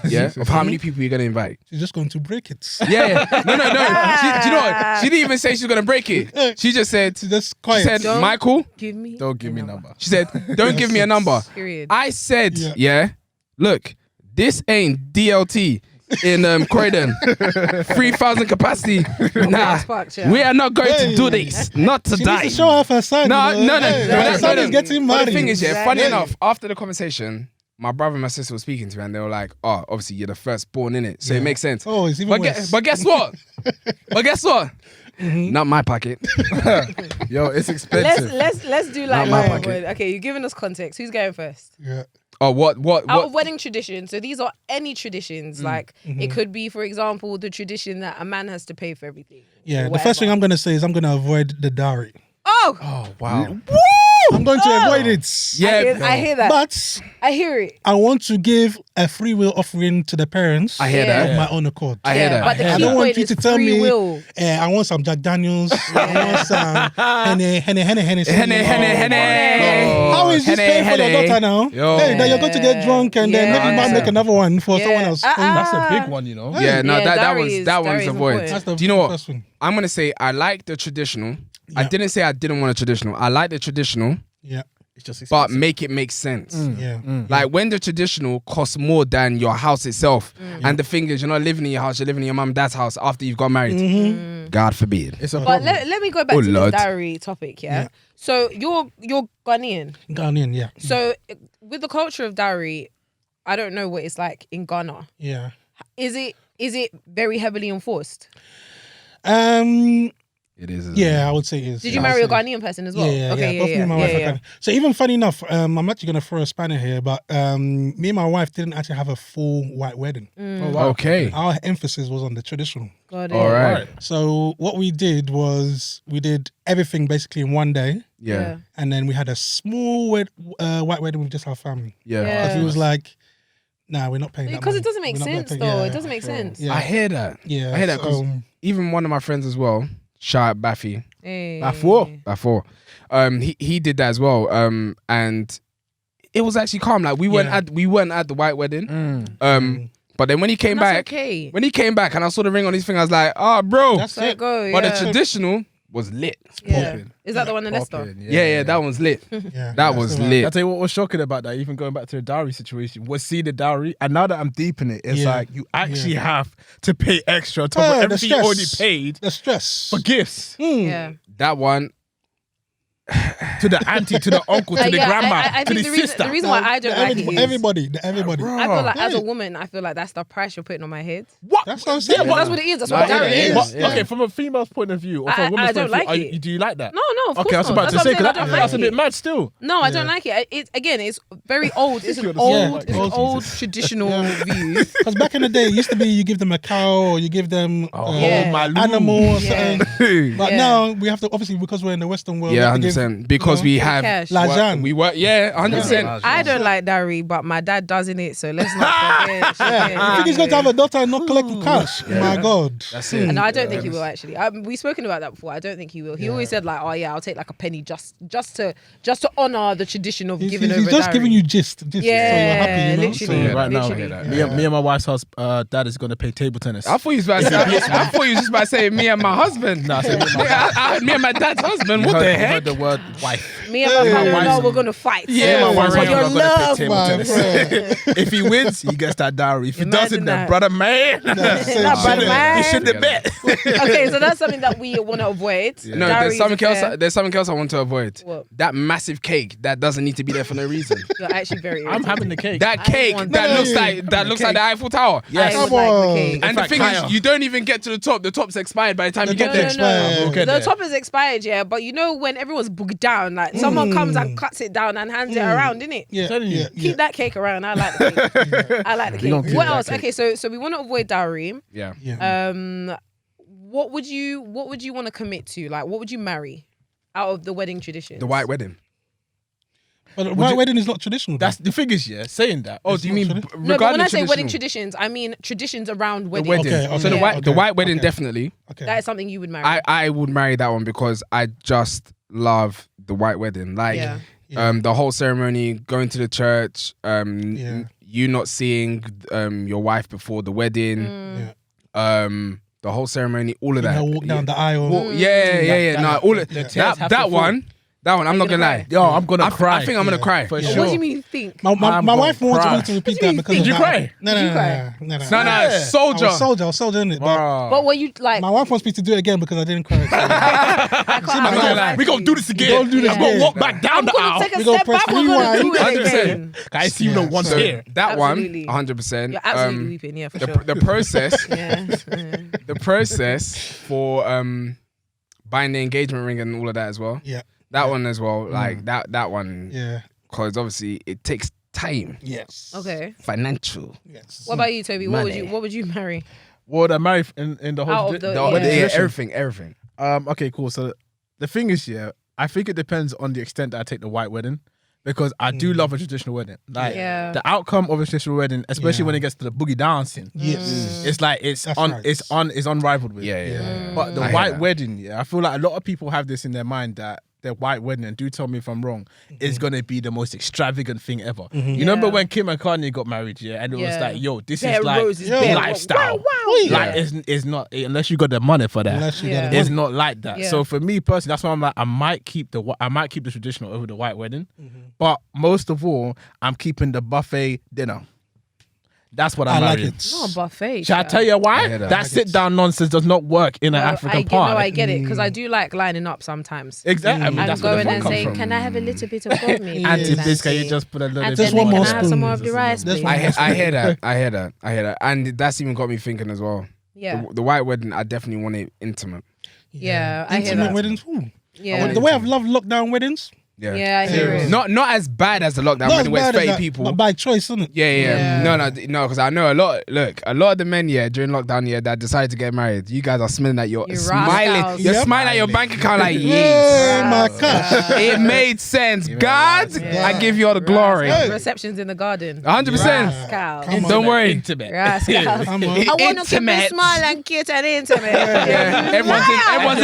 Yeah. Of how many people you're gonna invite. She's just going to break it. Yeah. No. Do you know what? She didn't even say she's gonna break it. She just said, She's just she quiet. said, Don't Michael, Give me. Don't give me a number. she said, don't give me a number. Period. I said, Yeah. yeah, look, this ain't DLT in Croydon. 3,000 capacity. Nah, Sparks, yeah. we are not going Hey. to do this. Not She today. needs to show off her son. No. Hey, her But son is getting But married. the thing is, yeah, funny Exactly. enough, after the conversation, my brother and my sister were speaking to me and they were like, oh, obviously you're the firstborn in it. So it makes sense. Oh, it's even worse. But guess what? Not my pocket. Yo, it's expensive. Let's do like Not my my pocket. word. Okay, you're giving us context. Who's going first? Yeah. Oh, what? Out of wedding traditions. So these are any traditions. Like it could be, for example, the tradition that a man has to pay for everything. Yeah. or The first thing whatever. I'm going to say is I'm going to avoid the dowry. Oh, Oh, wow. I'm going to avoid it. Yeah, I hear that. But I hear it. I want to give a free will offering to the parents I hear Yeah. that. of my own accord. I hear that. But the I key don't want point you is to tell free me will. I want some Jack Daniels. I want some Henny. Henny. How is this Henny, paying for your Henny. daughter now? Yo. Hey, then you're going to get drunk and then Yeah. maybe might make another one for Yeah. someone else. That's a big one, you know. Yeah, no, Yeah, that dowry one's is- that dowry one's is avoid. important. That's the Do you know what? first one. I'm gonna say I like the traditional. I Yeah. didn't say I didn't want a traditional. I like the traditional, Yeah. It's just but expensive. make it make sense. Yeah. Like when the traditional costs more than your house itself, and the thing is, you're not living in your house, you're living in your mum and dad's house after you've got married. God forbid. It's a But problem. let me go back Oh, to Lord. the dowry topic, yeah? So you're Ghanaian. Ghanaian, yeah. So with the culture of dowry, I don't know what it's like in Ghana. Yeah. Is it very heavily enforced? It is. Yeah, I would say it is. Did Yeah, you marry I a would say. Ghanaian person as well? Yeah, Okay, Both me and my wife are yeah. Ghanaian. So even funny enough, I'm actually gonna throw a spanner here, but me and my wife didn't actually have a full white wedding. Oh, wow. Okay. Our emphasis was on the traditional. Got it. All right. So what we did was we did everything basically in one day, Yeah. and then we had a small white wedding with just our family. Yeah. Yeah. Because he was like, "Nah, we're not paying that Because money. it doesn't make We're not gonna sense pay-" though. Yeah. It doesn't make sense. Yeah. I hear that. Yeah, I hear that because so- even one of my friends as well, shout out Baffy, Hey. Before, he did that as well. And it was actually calm. Like we weren't at the white wedding. But then when he came And that's back, okay. when he came back and I saw the ring on his finger, I was like, oh, bro. That's Let it. go. But yeah. the traditional was lit. Yeah. popping. Is that the one in Leicester? Popping, Yeah, that one's lit. Yeah, That was I'll lit. tell you what was shocking about that, even going back to the dowry situation, was see the dowry, and now that I'm deep in it, it's Yeah. like you actually have to pay extra on top Yeah, of the everything you already stress. paid The stress. for gifts Yeah. That one. to the auntie, to the uncle, to the Yeah, grandma, I to think the the reason, sister. the reason why I don't like it is everybody. I feel like as a Yeah. woman, I feel like that's the price you're putting on my head. What? That's what I'm saying. Yeah, That's what it is. That's No, what I hear dowry that, is. yeah. But, Yeah. okay, from a female's point of view, or from a I woman's don't point of like view, it. do you like that? No, of course Okay, I was not. about That's to what say, I'm saying, because I don't that's a like bit it. mad still. No, I don't like it. It's very old. It's an Yeah, old, old traditional view. Because back in the day, it used to be you give them a cow or you give them Yeah. my animal or Yeah. something. But Yeah. now we have to, obviously, because we're in the Western world. we Yeah, have to give, 100%. Because we have. Cash. Lajan. We were, yeah, 100%. Listen, I don't like dowry, but my dad does in it, so let's not forget. Yeah. You think he's going to have a daughter and not collect the cash? My God. That's it. No, I don't think he will actually. We've spoken about that before. I don't think he will. He always said like, "Oh yeah, I'll take like a penny just to honor the tradition of He's giving over just dowry." giving you gist. So you're Yeah, happy, you know? literally. So, Right now, Literally. me and my wife's house, dad is going to pay table tennis. I thought you was about to say, I thought you was just about to say me and my husband. Nah, I said me and my Me and my dad's husband. You What heard- the you heck? heard the word wife. Me and my father-in-law, we're gonna fight. Yeah, my for wife your and I are gonna love, play table man. tennis. If he wins, he gets that dowry. If he Imagine doesn't, then that. brother man, That's it. Not bad, Shit. man. you should have bet. Okay, so that's something that we want to avoid. No, Dowry there's is something else. affair. There's something else I want to avoid. What? That massive cake that doesn't need to be there for no reason. You're actually very. I'm irritating. having the cake. That I cake want that that. looks like the Eiffel Tower. Yes. I would Come like the on. cake. And the fact, thing higher. is, you don't even get to the top. The top's expired by the time you get top there. expired. We'll get The there. top is expired, yeah, but you know when everyone's booked down, like someone comes and cuts it down and hands it around, innit? Yeah, Telling you. yeah, Keep yeah. that cake around. I like the cake. I like the gonna cake. keep What that else? cake. Okay, so we want to avoid dowry. Yeah. Yeah. What would you want to commit to? Like, what would you marry out of the wedding tradition? The white wedding. But white wedding is not traditional. That's the figure, yeah. Saying that. Oh, do you mean not regarding No, but when I say wedding traditional? traditions, I mean traditions around The wedding. wedding. Okay, So the okay, white, the okay, white wedding okay. definitely. okay. That is something you would marry. I would marry that one because I just love the white wedding. Like Yeah. the whole ceremony, going to the church, Yeah. you not seeing your wife before the wedding, Yeah. the whole ceremony, all of You that. know, walk down the aisle. Well, yeah. No, all of, the tears have that to one. That one, I'm not gonna lie. Yo, I'm gonna cry. I think I'm gonna cry. For What sure. do you mean think? My I'm wife gonna wanted cry. me to repeat What do you that because mean? of Did you that. cry? No, Did you no, cry? no. No, Yeah. soldier. I was soldier in it. But But were you like? my wife wants me to do it again because I didn't cry. I can't, I'm not gonna lie. We gonna do this again. gonna do this I'm gonna again. walk back down I'm the gonna aisle. take a We gonna step press back. We're gonna do it 100%. again. I see you know once So here. that Absolutely. one, 100%. You're absolutely weeping, yeah, for the, sure. the process, Yeah. the process for buying the engagement ring and all of that as well. Yeah. That one as well. Like that one. Yeah. Because obviously it takes time, Yes. Okay. financial. Yes. What about you, Toby? Money. What would you marry? What I marry in the whole Out of the- The, Yeah. yeah, tradition. everything. Okay, cool. So the thing is, yeah, I think it depends on the extent that I take the white wedding, because I do love a traditional wedding. Like Yeah. the outcome of a traditional wedding, especially Yeah. when it gets to the boogie dancing, Yes. it's like it's That's on, right. it's unrivaled with. Yeah. But the I hear white that. wedding, yeah, I feel like a lot of people have this in their mind that their white wedding, and do tell me if I'm wrong, is gonna be the most extravagant thing ever. Mm-hmm. You remember when Kim and Kanye got married, and it was like, yo, this Bare is like roses, bare lifestyle. wow. Like it's not, unless you got the money for that. Unless you Yeah. get It's it. not like that. Yeah. So for me personally, that's why I'm like, I might keep the traditional over the white wedding, but most of all, I'm keeping the buffet dinner. That's what I'm I like marrying. it. Not a buffet. Shall I tell you I why? hear that. That sit down nonsense does not work in an No, African I get, party. no, I get it because I do like lining up sometimes. Exactly. I mean, And that's where the going fun and comes saying, from. "Can I have a little bit of goat meat?" And in this Thank case, you just put a little And bit Just then one can more I have some more of spoon. the rice, Just please? one more I hear that, and that's even got me thinking as well. Yeah, The white wedding, I definitely want it intimate. yeah, I hear Intimate that. weddings. Ooh. Yeah, The way I've loved lockdown weddings. yeah, I hear it. Not as bad as the lockdown Not as wedding where it's bad as 30 that, people. but by choice, isn't it? Yeah. Yeah. No, because I know a lot of the men, during lockdown, that decided to get married. You guys are smiling at your You smiling. rascals. You're Yep. smiling at your bank account like, Hey, yes. my gosh. It made sense. God, Yeah. I give you all the glory. Rascals. Receptions in the garden. 100%. Rascal. Come on. Don't worry. Intimate. Rascals. Come on. I want to keep Intimate. it small and cute and intimate. Yeah, everyone's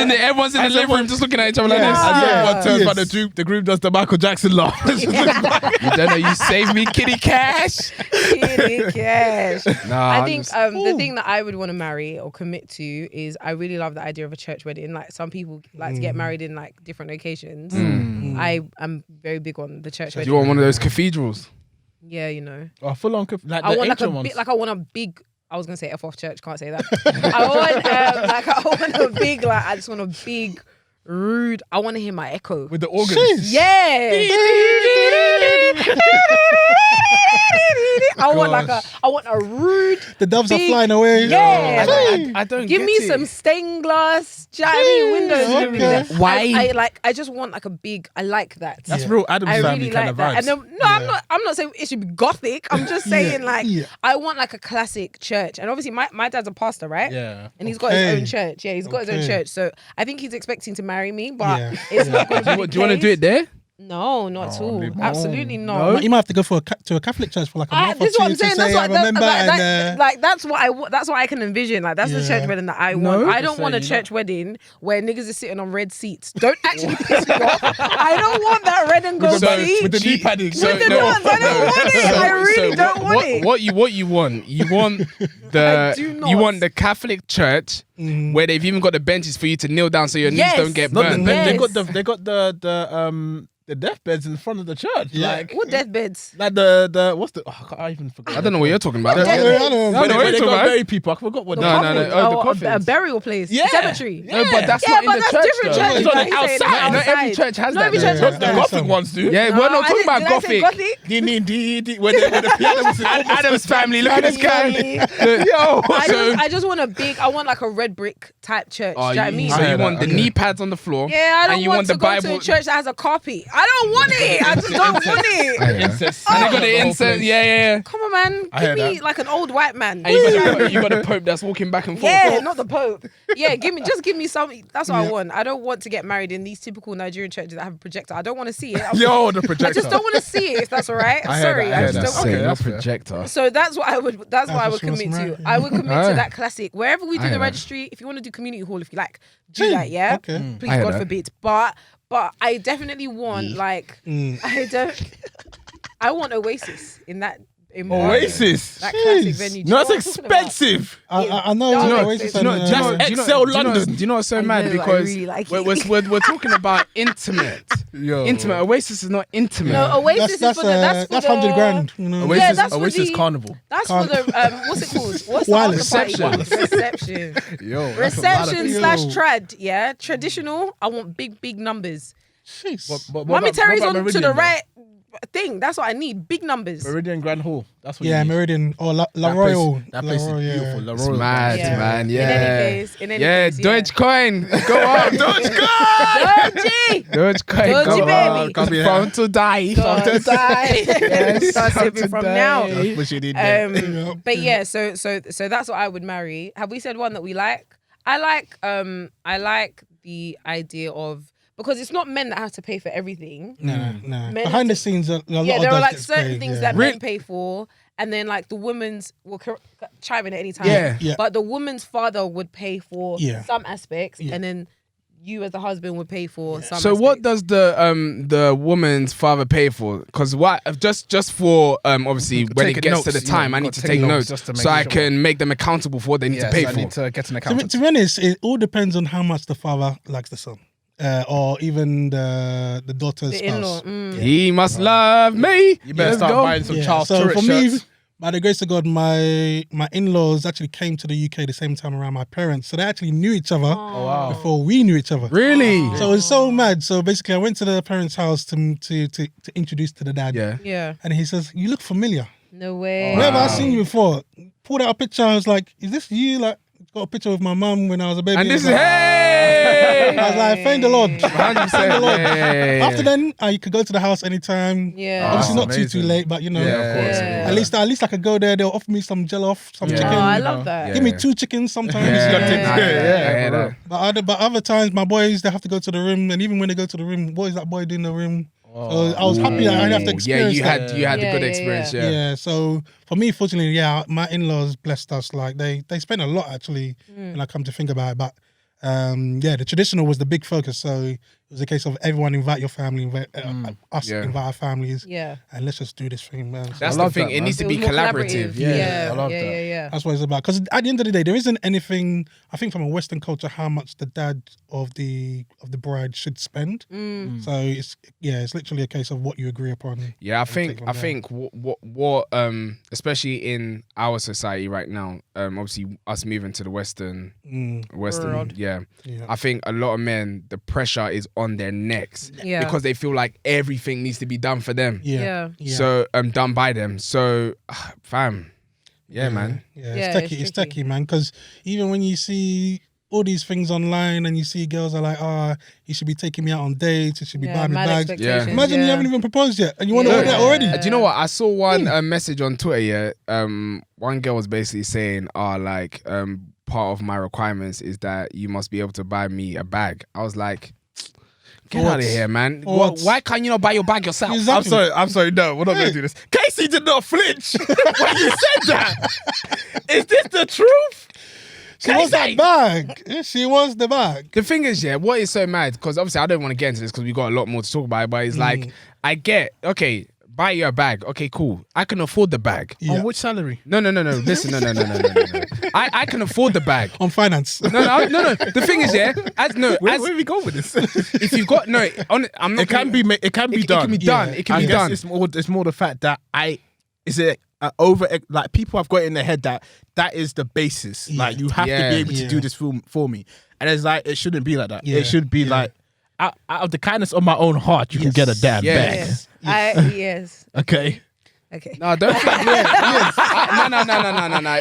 in the living room just looking at each other like this. As Yeah. everyone turns Yes. by the group does the Michael Jackson laugh. You don't know you saved me, Kitty Cash. Kitty cash. Nah, I think the thing that I would want to marry or commit to is I really love the idea of a church wedding. Like some people like to get married in like different locations. I am very big on the church Do wedding. you want one of those cathedrals? Yeah, you know. Oh, full on, like I the want like a ancient ones. big, like I want a big. I was gonna say F off church, can't say that. I want a big, like I just want a big, rude. I want to hear my echo. with the organs. Jeez. Yeah. I want a rude. The doves are Big- flying away. Yeah. I don't Give get me it. some stained glass. Do you know what I mean? Windows. and everything. Okay. Why? I just want like a big. I like that. That's real Adam's I family really kind like of that. vibes. And then, I'm not saying it should be gothic. I'm just saying I want like a classic church. And obviously my dad's a pastor, right? Yeah. And he's got his Okay. own church. Yeah, he's got his own Okay. church. So I think he's expecting to marry me, but Yeah. it's not going to be. Do you want to do it there? No, not at all. leave me Absolutely alone. not. You might have to go to a Catholic church for like a month or This is two what I'm to saying. say That's what, I'm a member. that's what I can envision. Like that's the Yeah. church wedding that I want. I don't So want a you church wedding where niggas are sitting on red seats. Don't actually piss me off. I don't want that red and gold seat. with the knee padding. With the nuance, I don't want it. I really don't want it. What you want? You want I do not. you want the Catholic church where they've even got the benches for you to kneel down so your Yes. knees don't get Not the burned. bed. Yes. They got the deathbeds in front of the church. Yeah. Like What deathbeds? the what's the I even forgot. I don't know what you're talking about. Death- I don't know. I know what Where you're they talking got about. bury people. I forgot what. No, no, no. Oh, the a coffins. burial place. Yeah. Cemetery. No, but that's Yeah, not in but the that's church. different though. churches. It's on Like the you say, outside. like Not every outside. church has Not that. every though. church has The that. Gothic ones do. Yeah, No, we're not I talking about did I say Gothic. Gothic? When the piano was Adam's family. Look at this guy. Yo. I just want a big. I want like a red brick type church. Do you know what I mean? So I you hear want that, the okay. knee pads on the floor. Yeah, I don't and you want want to the go Bible. to a church that has a carpet. I don't want it. I just don't want it. Incest. And they got the incense. Yeah. Come on, man. I Give hear me that. like an old white man. And you got the Pope that's walking back and forth. Yeah, not the Pope. Yeah, give me something. That's what I want. I don't want to get married in these typical Nigerian churches that have a projector. I don't want to see it. Yo, the I projector. just don't want to see it. If that's all right. I heard Sorry, that, I I heard just that. don't want Okay, it. that's fair. projector. So that's what I would. That's what I would what she wants commit to to. marry. I would commit to Alright. that classic. Wherever we do I the hear that. registry, if you want to do community hall, if you like, do Gee, that. Yeah. okay. Mm. Please, I hear God that. forbid. But I definitely want like I don't. I want Oasis in that. Oasis. That classic Jeez. venue. No, Do you it's know what I'm talking about? expensive. I know. Do you know- Oasis do and, you know- That's Excel London. Do you know what's so I mad? know, I Because really like we're talking about intimate. Yo. Intimate. Oasis is not intimate. No, Oasis that's is for the. That's for that's the, 100 grand. You know. Yeah, that's for Oasis the- Carnival. That's for the what's it called? What's the Wireless. after party? Reception. Reception. Yo, Reception Yo. slash trad. Yeah, traditional. I want big numbers. Jeez. Mommy Terry's on to the right thing. That's what I need. Big numbers. Meridian Grand Hall. That's what. Yeah, you need. Meridian or La That Royal. place, that place La Royal, is yeah. beautiful. La It's Royal. mad, Yeah. man. Yeah. In any case, yeah. Dogecoin, go up. Doji! Dogecoin, Doji, go baby. up. Come here. Phone to die. Don't die. Yes, Start time sipping to from die. now. That's what she did there. But yeah, so that's what I would marry. Have we said one that we like? I like the idea of, because it's not men that have to pay for everything. No. Men Behind have the scenes, a lot Yeah, of there that are like gets certain paid, things yeah. that men pay for, and then like the woman's will chime in at any time. Yeah. Yeah. But the woman's father would pay for Yeah. some aspects, Yeah. and then you as the husband would pay for some. So what does the woman's father pay for? Because just for obviously when it gets to the time, I need to take notes so I can make them accountable for what they need to pay for. I need to get an accountant. To be honest, it all depends on how much the father likes the son. Or even the daughter's spouse. He must love me. You better start buying some Charles So Turret for me, shirts. by the grace of God, my in-laws actually came to the UK the same time around my parents. So they actually knew each other before we knew each other. Really? So it was so mad. So basically I went to the parents' house to introduce to the dad. Yeah. And he says, "You look familiar. No way. Where have I seen you before?" Pulled out a picture. I was like, "Is this you?" Like, got a picture with my mum when I was a baby. And this is like, hey. I was like, "Thank the Lord." 100%. Thank the Lord. Yeah. After then, you could go to the house anytime. Yeah. Obviously not amazing. too late, but you know, Yeah, of course. Yeah. at least I could go there. They'll offer me some jollof, some chicken. Oh, I love that. Yeah. Give me 2 chickens sometimes. I hear that. But other times, my boys, they have to go to the room, and even when they go to the room, what is that boy doing in the room? So I was happy that I didn't have to experience you that. had the Yeah, good yeah, experience. yeah. Yeah. So for me, fortunately, my in-laws blessed us. Like they spent a lot actually when I come to think about it. But the traditional was the big focus. So it was a case of everyone invite your family, invite our families, and let's just do this thing, man. That's I the love thing. that, It man. needs to It be was more collaborative. Yeah. I love that. Yeah. That's what it's about. Because at the end of the day, there isn't anything. I think from a Western culture, how much the dad of the bride should spend. So it's literally a case of what you agree upon. Yeah, I take think from what especially in our society right now, obviously us moving to the Western World. yeah. Yeah. I think a lot of men, the pressure is on their necks Yeah. because they feel like everything needs to be done for them. Yeah. So done by them. So fam, man. Yeah, Yeah, it's it's techie, man. Because even when you see all these things online and you see girls are like, you should be taking me out on dates, you should be buying me mad bags. expectations, Imagine you haven't even proposed yet and you want to order that already. Do you know what? I saw one message on Twitter. One girl was basically saying, part of my requirements is that you must be able to buy me a bag. I was like, get out of here, man. Why can't you not buy your bag yourself? Exactly. I'm sorry. No, we're not going to do this. Kesi did not flinch when you said that. Is this the truth? She wants that bag. She wants the bag. The thing is, what is so mad, because obviously I don't want to get into this because we got a lot more to talk about it, but it's like, I get, okay, buy you a bag. Okay, cool. I can afford the bag. Yeah. On which salary? No. Listen, no. I can afford the bag. On finance. No. The thing is, Where we going with this? if you've got, I'm not. It can be done. It can be done. Yeah. It can I be guess done. it's more the fact that like people have got in their head that is the basis. Yeah. Like you have to be able to do this for me, and it's like it shouldn't be like that. Yeah. It should be like out of the kindness of my own heart, you can get a damn bag. Yes. Yes. Okay. Okay. No, don't. No.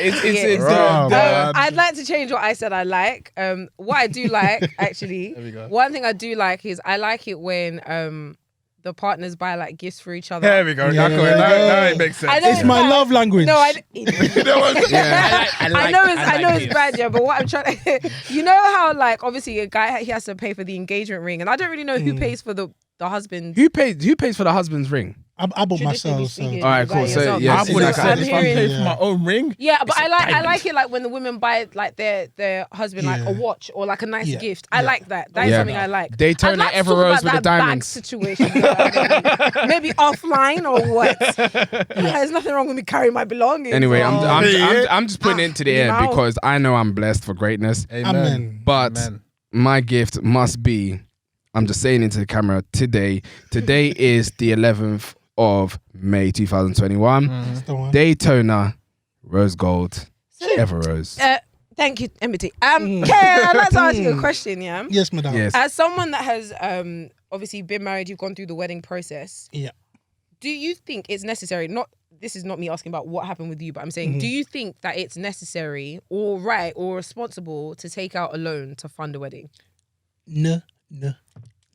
It's I'd like to change what I said I like. What I do like, actually, one thing I do like is I like it when the partners buy like gifts for each other. There we go. Yeah, Now it makes sense. I know It's my love language. No, I I know it's bad, yeah. But what I'm trying to, you know how like obviously a guy he has to pay for the engagement ring, and I don't really know who pays for the husband. Who pays for the husband's ring? I bought myself. So. Speaking, All right, cool. So, yeah, I would exactly. have said if I hearing- paid for my own ring. Yeah, but I diamond. like it like when the women buy like their husband like a watch or like a nice gift. I like that. That is something I like. Daytona I'd like to Ever talk Rose about with the that bag diamonds. situation. Maybe offline or what? There's nothing wrong with me carrying my belongings. Anyway, or- I'm just putting it into the air Now- because I know I'm blessed for greatness. Amen. But my gift must be, I'm just saying into the camera today. Today is the 11th of May 2021. That's the one. Daytona Rose Gold Ever Rose. Thank you, Emmett. Karen, I'd like to ask you a question, yeah? Yes, madam. Yes. As someone that has obviously been married, you've gone through the wedding process. Yeah. Do you think it's necessary? This is not me asking about what happened with you, but I'm saying, do you think that it's necessary or right or responsible to take out a loan to fund a wedding? No. Yeah,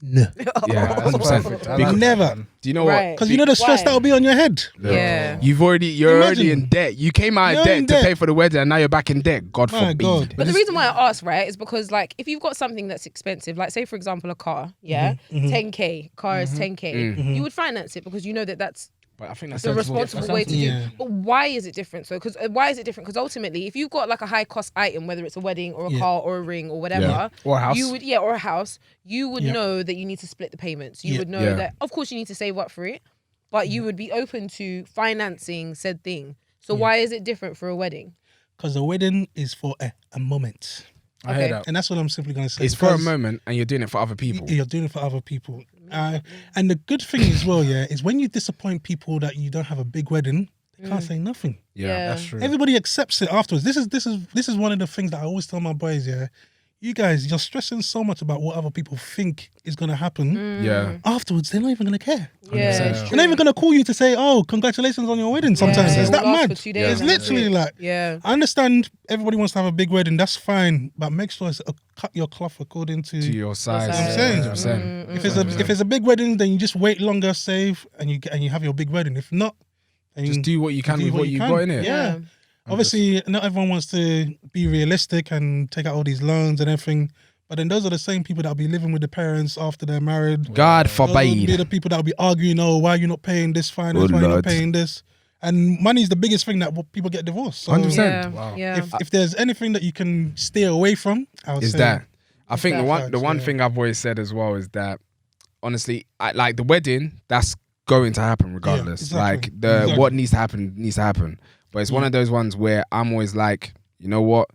100%. Never. Do you know what? Right. Because you know the stress Why? that will be on your head. Yeah. You're already Imagine. in debt. You came out of You're debt in to debt. pay for the wedding, and now you're back in debt. God My forbid. God. But the reason why I ask, right, is because like if you've got something that's expensive, like say for example a car, 10k, car is 10k, you would finance it because you know that that's But I think that's the sensible. responsible way to do. Yeah. But why is it different? So, why is it different? Because ultimately, if you've got like a high cost item, whether it's a wedding or a car or a ring or whatever, Yeah. Or a house. you would or a house, you would know that you need to split the payments. You would know that, of course, you need to save up for it, but you would be open to financing said thing. So why is it different for a wedding? Because a wedding is for a moment. I hear that. And that's what I'm simply going to say. It's for a moment, and you're doing it for other people. You're doing it for other people. And the good thing as well, is when you disappoint people that you don't have a big wedding, they can't say nothing. Yeah, That's true. Everybody accepts it afterwards. This is one of the things that I always tell my boys, you guys, you're stressing so much about what other people think is going to happen. Yeah. Afterwards, they're not even going to care. Yeah, They're not even going to call you to say, oh, congratulations on your wedding sometimes. It's that we'll ask mad. for 2 days It's and that's literally it. like, Yeah. I understand everybody wants to have a big wedding. That's fine. But make sure it's cut your cloth according to To your size. size. I'm saying. 100%. If it's a big wedding, then you just wait longer, save, and you have your big wedding. If not, then Just do what you can do with what you got, innit? Yeah. Obviously, not everyone wants to be realistic and take out all these loans and everything. But then those are the same people that'll be living with the parents after they're married. God Those will be forbid. the people that'll be arguing, oh, why are you not paying this finance? Good Why are you not Lord. paying this? And money is the biggest thing that people get divorced. So 100%. Yeah. Wow. Yeah. if there's anything that you can steer away from, I would Is say that. I think that. the one thing I've always said as well is that, honestly, like the wedding, that's going to happen regardless. exactly. Like what needs to happen. But it's one of those ones where I'm always like, you know what?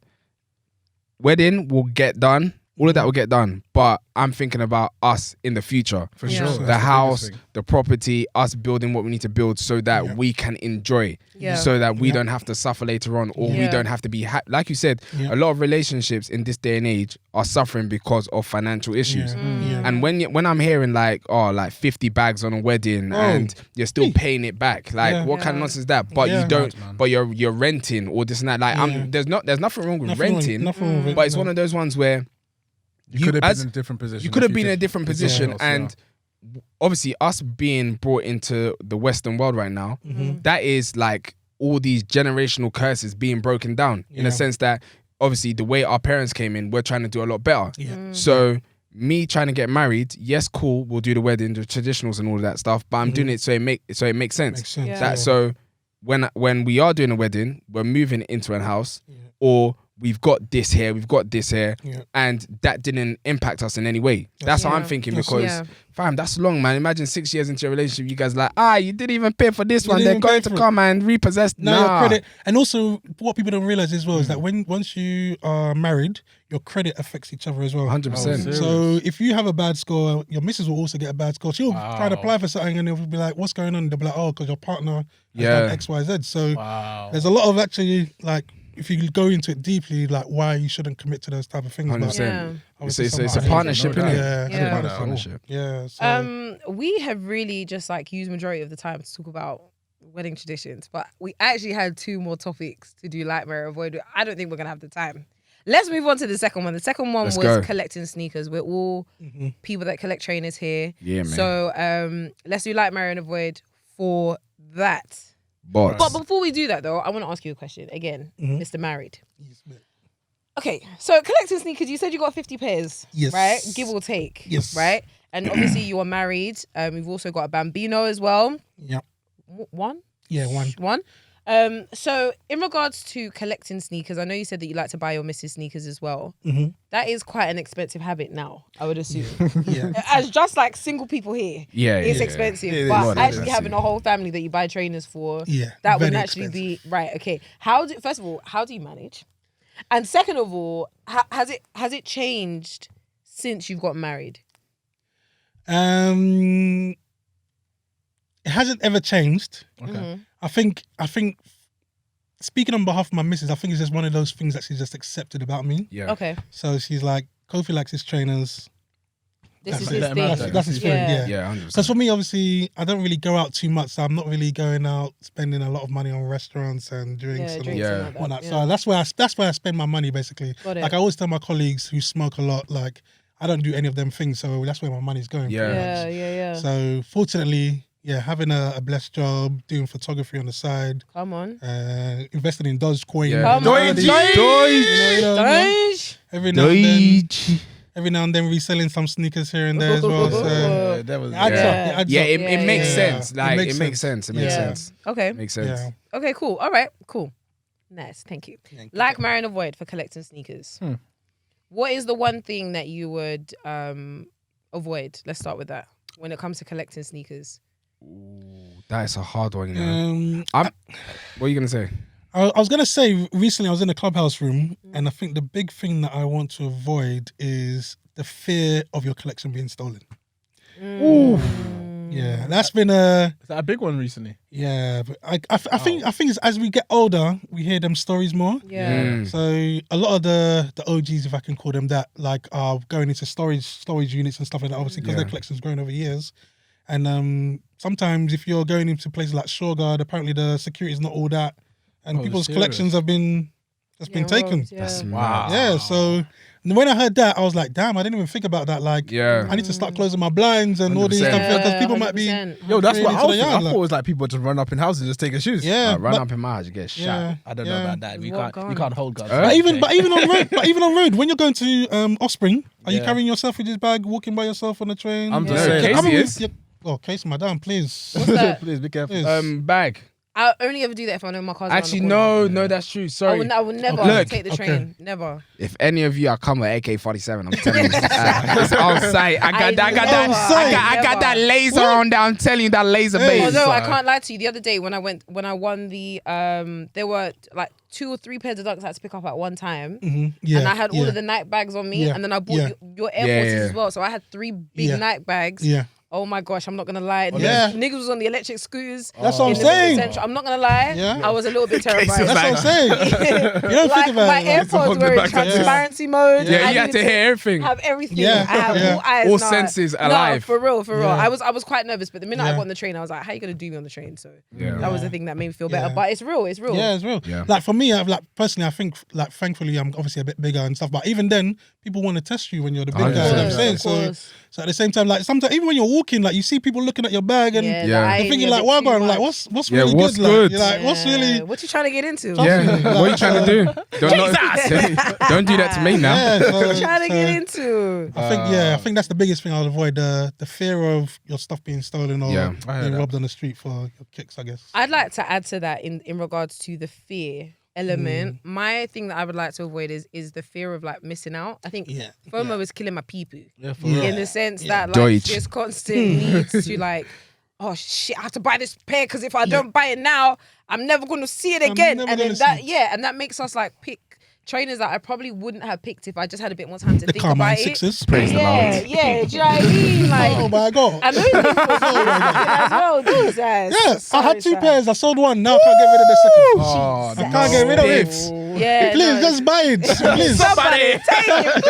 Wedding will get done. All of that will get done, but I'm thinking about us in the future. For Yeah. sure. The That's The house, biggest thing. the property, us building what we need to build so that we can enjoy, Yeah. so that we don't have to suffer later on, or we Yeah. don't have to be, like you said, Yeah. a lot of relationships in this day and age are suffering because of financial issues. Yeah. And when I'm hearing like 50 bags on a wedding and you're still paying it back, like Yeah. what kind of nonsense is that? But Yeah. you don't, Mad, man. but you're renting or this and that. Like Yeah. there's nothing wrong with Nothing wrong- renting, nothing wrong with it, but it's no. one of those ones where You could have as- been in a different position. you could have if been in a did different something position, else, yeah. and obviously us being brought into the Western world right now, that is like all these generational curses being broken down in Yeah. a sense that obviously the way our parents came in, we're trying to do a lot better. Yeah. So me trying to get married, yes, cool, we'll do the wedding, the traditionals and all of that stuff, but I'm doing it so it makes sense. Makes sense. Yeah. That so when we are doing a wedding, we're moving into a house, or we've got this here, Yeah. and that didn't impact us in any way. That's how I'm Yeah. thinking, That's- because Yeah. fam, that's long, man. Imagine 6 years into a relationship, you guys like, you didn't even pay for this You one. didn't They're even pay going to for it. come and repossess. Now your Nah. credit, and also what people don't realize as well is that once you are married, your credit affects each other as well. 100%. serious? So if you have a bad score, your missus will also get a bad score. She'll Wow. try to apply for something and they'll be like, "What's going on?" They'll be like, "Oh, because your partner has Yeah. done X, Y, Z." So Wow. there's a lot of actually like, if you go into it deeply, like why you shouldn't commit to those type of things. 100%. Yeah. It's a somebody- partnership, No doubt. innit? Yeah, Yeah. it's a Yeah. Partnership. Yeah. So, We have really just like used majority of the time to talk about wedding traditions, but we actually had 2 more topics to do, like Mary avoid. I don't think we're gonna have the time. Let's move on to the second one. The second one Let's was go. collecting sneakers. We're all people that collect trainers here. Yeah, man. So let's do like Mary and avoid for that. But But before we do that though, I want to ask you a question again, Mr. Married. yes, mate. Okay, so collecting sneakers, you said you got 50 pairs, Yes. right? Give or take, Yes. right? And obviously you are married. We've also got a Bambino as well. Yeah. One? Yeah, one. One. So in regards to collecting sneakers, I know you said that you like to buy your missus sneakers as well. That is quite an expensive habit now, I would assume. Yeah. As just like single people here, yeah, it's yeah. expensive. It is But more actually expensive. having a whole family that you buy trainers for, Yeah, that would very naturally be right. Okay. First of all, how do you manage? And second of all, has it changed since you've got married? It hasn't ever changed. Okay. I think speaking on behalf of my missus, I think it's just one of those things that she's just accepted about me. Yeah. Okay. So she's like, Kofi likes his trainers. This is That's his let him thing. have that. That's his thing, yeah. Yeah, 100%. Because for me, obviously, I don't really go out too much, so I'm not really going out spending a lot of money on restaurants and drinks Yeah, and drinks Yeah. and all that. whatnot. Yeah. So that's where I spend my money basically. Got it. Like I always tell my colleagues who smoke a lot, like I don't do any of them things, so that's where my money's going. Yeah. pretty much. Yeah. So fortunately, yeah, having a blessed job, doing photography on the side, Come on. investing in Dogecoin. Yeah. Come on. Doge. You know, Doge. every now and then, every now and then reselling some sneakers here and there as well. So that was it adds up. It adds up. It makes Yeah. sense. Like It it makes makes sense. It makes Yeah. sense. Okay. It makes sense. Yeah. Okay, cool. All right, cool. Nice, thank you. Like, marry, and avoid for collecting sneakers. What is the one thing that you would avoid? Let's start with that. When it comes to collecting sneakers. That is a hard one, you know. What are you gonna say? I was gonna say recently I was in a clubhouse room, and I think the big thing that I want to avoid is the fear of your collection being stolen. Yeah, that's been a Is that a big one recently? yeah. But I think it's, as we get older, we hear them stories more. Yeah. So a lot of the OGs, if I can call them that, like are going into storage units and stuff like that. Obviously, because their collection's grown over years. And sometimes if you're going into places like Shoreguard, apparently the security is not all that, and people's serious? collections have been taken. Yeah. Wow. Yeah, so when I heard that, I was like, damn, I didn't even think about that. Like, Yeah. I need to start closing my blinds and all these 100%. stuff because people might be. 100%. Yo, that's what Into I the was thinking. I yard, thought like- it was like people just run up in houses and just take your shoes. Yeah, Run but, up in my house, you get shot. yeah, I don't know yeah. about that. We What can't. gun? You can't hold guns. Huh? But even on road, when you're going to Offspring, are you Yeah. carrying your selfridges bag, walking by yourself on the train? I'm just No, saying. Kesi I'm is. Case, madam, please. What's that? Please be careful. Please. Bag. I only ever do that if I know my car's Actually, around the corner. no, that's true. I Sorry. would never Look. take the Okay. train. Never. If any of you are coming with AK-47, I'm telling you, it's on site. I got that laser on there. I'm telling you that laser Hey. base. Although I can't lie to you, the other day when I won the there were like 2 or 3 pairs of dunks I had to pick up at one time, Yeah, and I had all yeah, of the night bags on me, Yeah. and then I bought Yeah. your Air Yeah, Forces yeah. as well, so I had 3 big Yeah. night bags. Yeah, Oh my gosh, I'm not gonna lie. Yeah. Niggas was on the electric scooters. that's what I'm in the middle of saying. Central. I'm not gonna lie. Yeah. I was a little bit terrified. was That's what I'm saying. You don't Like think about my it. Like, AirPods were in transparency mode. Yeah, I you had needed to hear everything. have everything. Yeah, I have yeah. all eyes. All nah. senses No, alive. for real. Yeah. I was quite nervous, but the minute I Yeah. got on the train, I was like, "How you gonna do me on the train?" So Yeah. that was the thing that made me feel better. Yeah. But it's real. It's real. Yeah, it's real. Yeah. Like for me, I've like personally, I think like thankfully I'm obviously a bit bigger and stuff. But even then, people want to test you when you're the big guy. You know what I'm 100%. saying? Of So course. at the same time, like sometimes even when you're walking, like you see people looking at your bag and Yeah, Yeah. the you're eyes thinking are a like, bit "Wow, too going like much. what's Yeah, really what's good? Like, good? you're like, what's Yeah. really What you trying to get into? Yeah. What are you trying to do? Don't do that to me now. Yeah, so, What you trying to so get into? I think that's the biggest thing I'll avoid, the fear of your stuff being stolen or Yeah, I heard being that. robbed on the street for your kicks, I guess. I'd like to add to that in regards to the fear element. My thing that I would like to avoid is the fear of like missing out. I think Yeah. FOMO is killing my people. Yeah, for Yeah. real. In the sense Yeah. that like Deutsch. this constant needs to like, oh shit, I have to buy this pair because if I don't buy it now, I'm never gonna see it again. never And then gonna that see it. and that makes us like pick trainers that I probably wouldn't have picked if I just had a bit more time to The think Carmine about it. Sixes. Praise the Yeah, Lord. yeah, do you know what I mean? Like, Oh my god. I know you as well, Jesus. Yeah, I Sorry, had 2 son. pairs. I sold one. Now I can't get rid of the second. Oh, Jesus. I can't get rid of it. Yeah, Please, no. just buy it. Please. Somebody take it,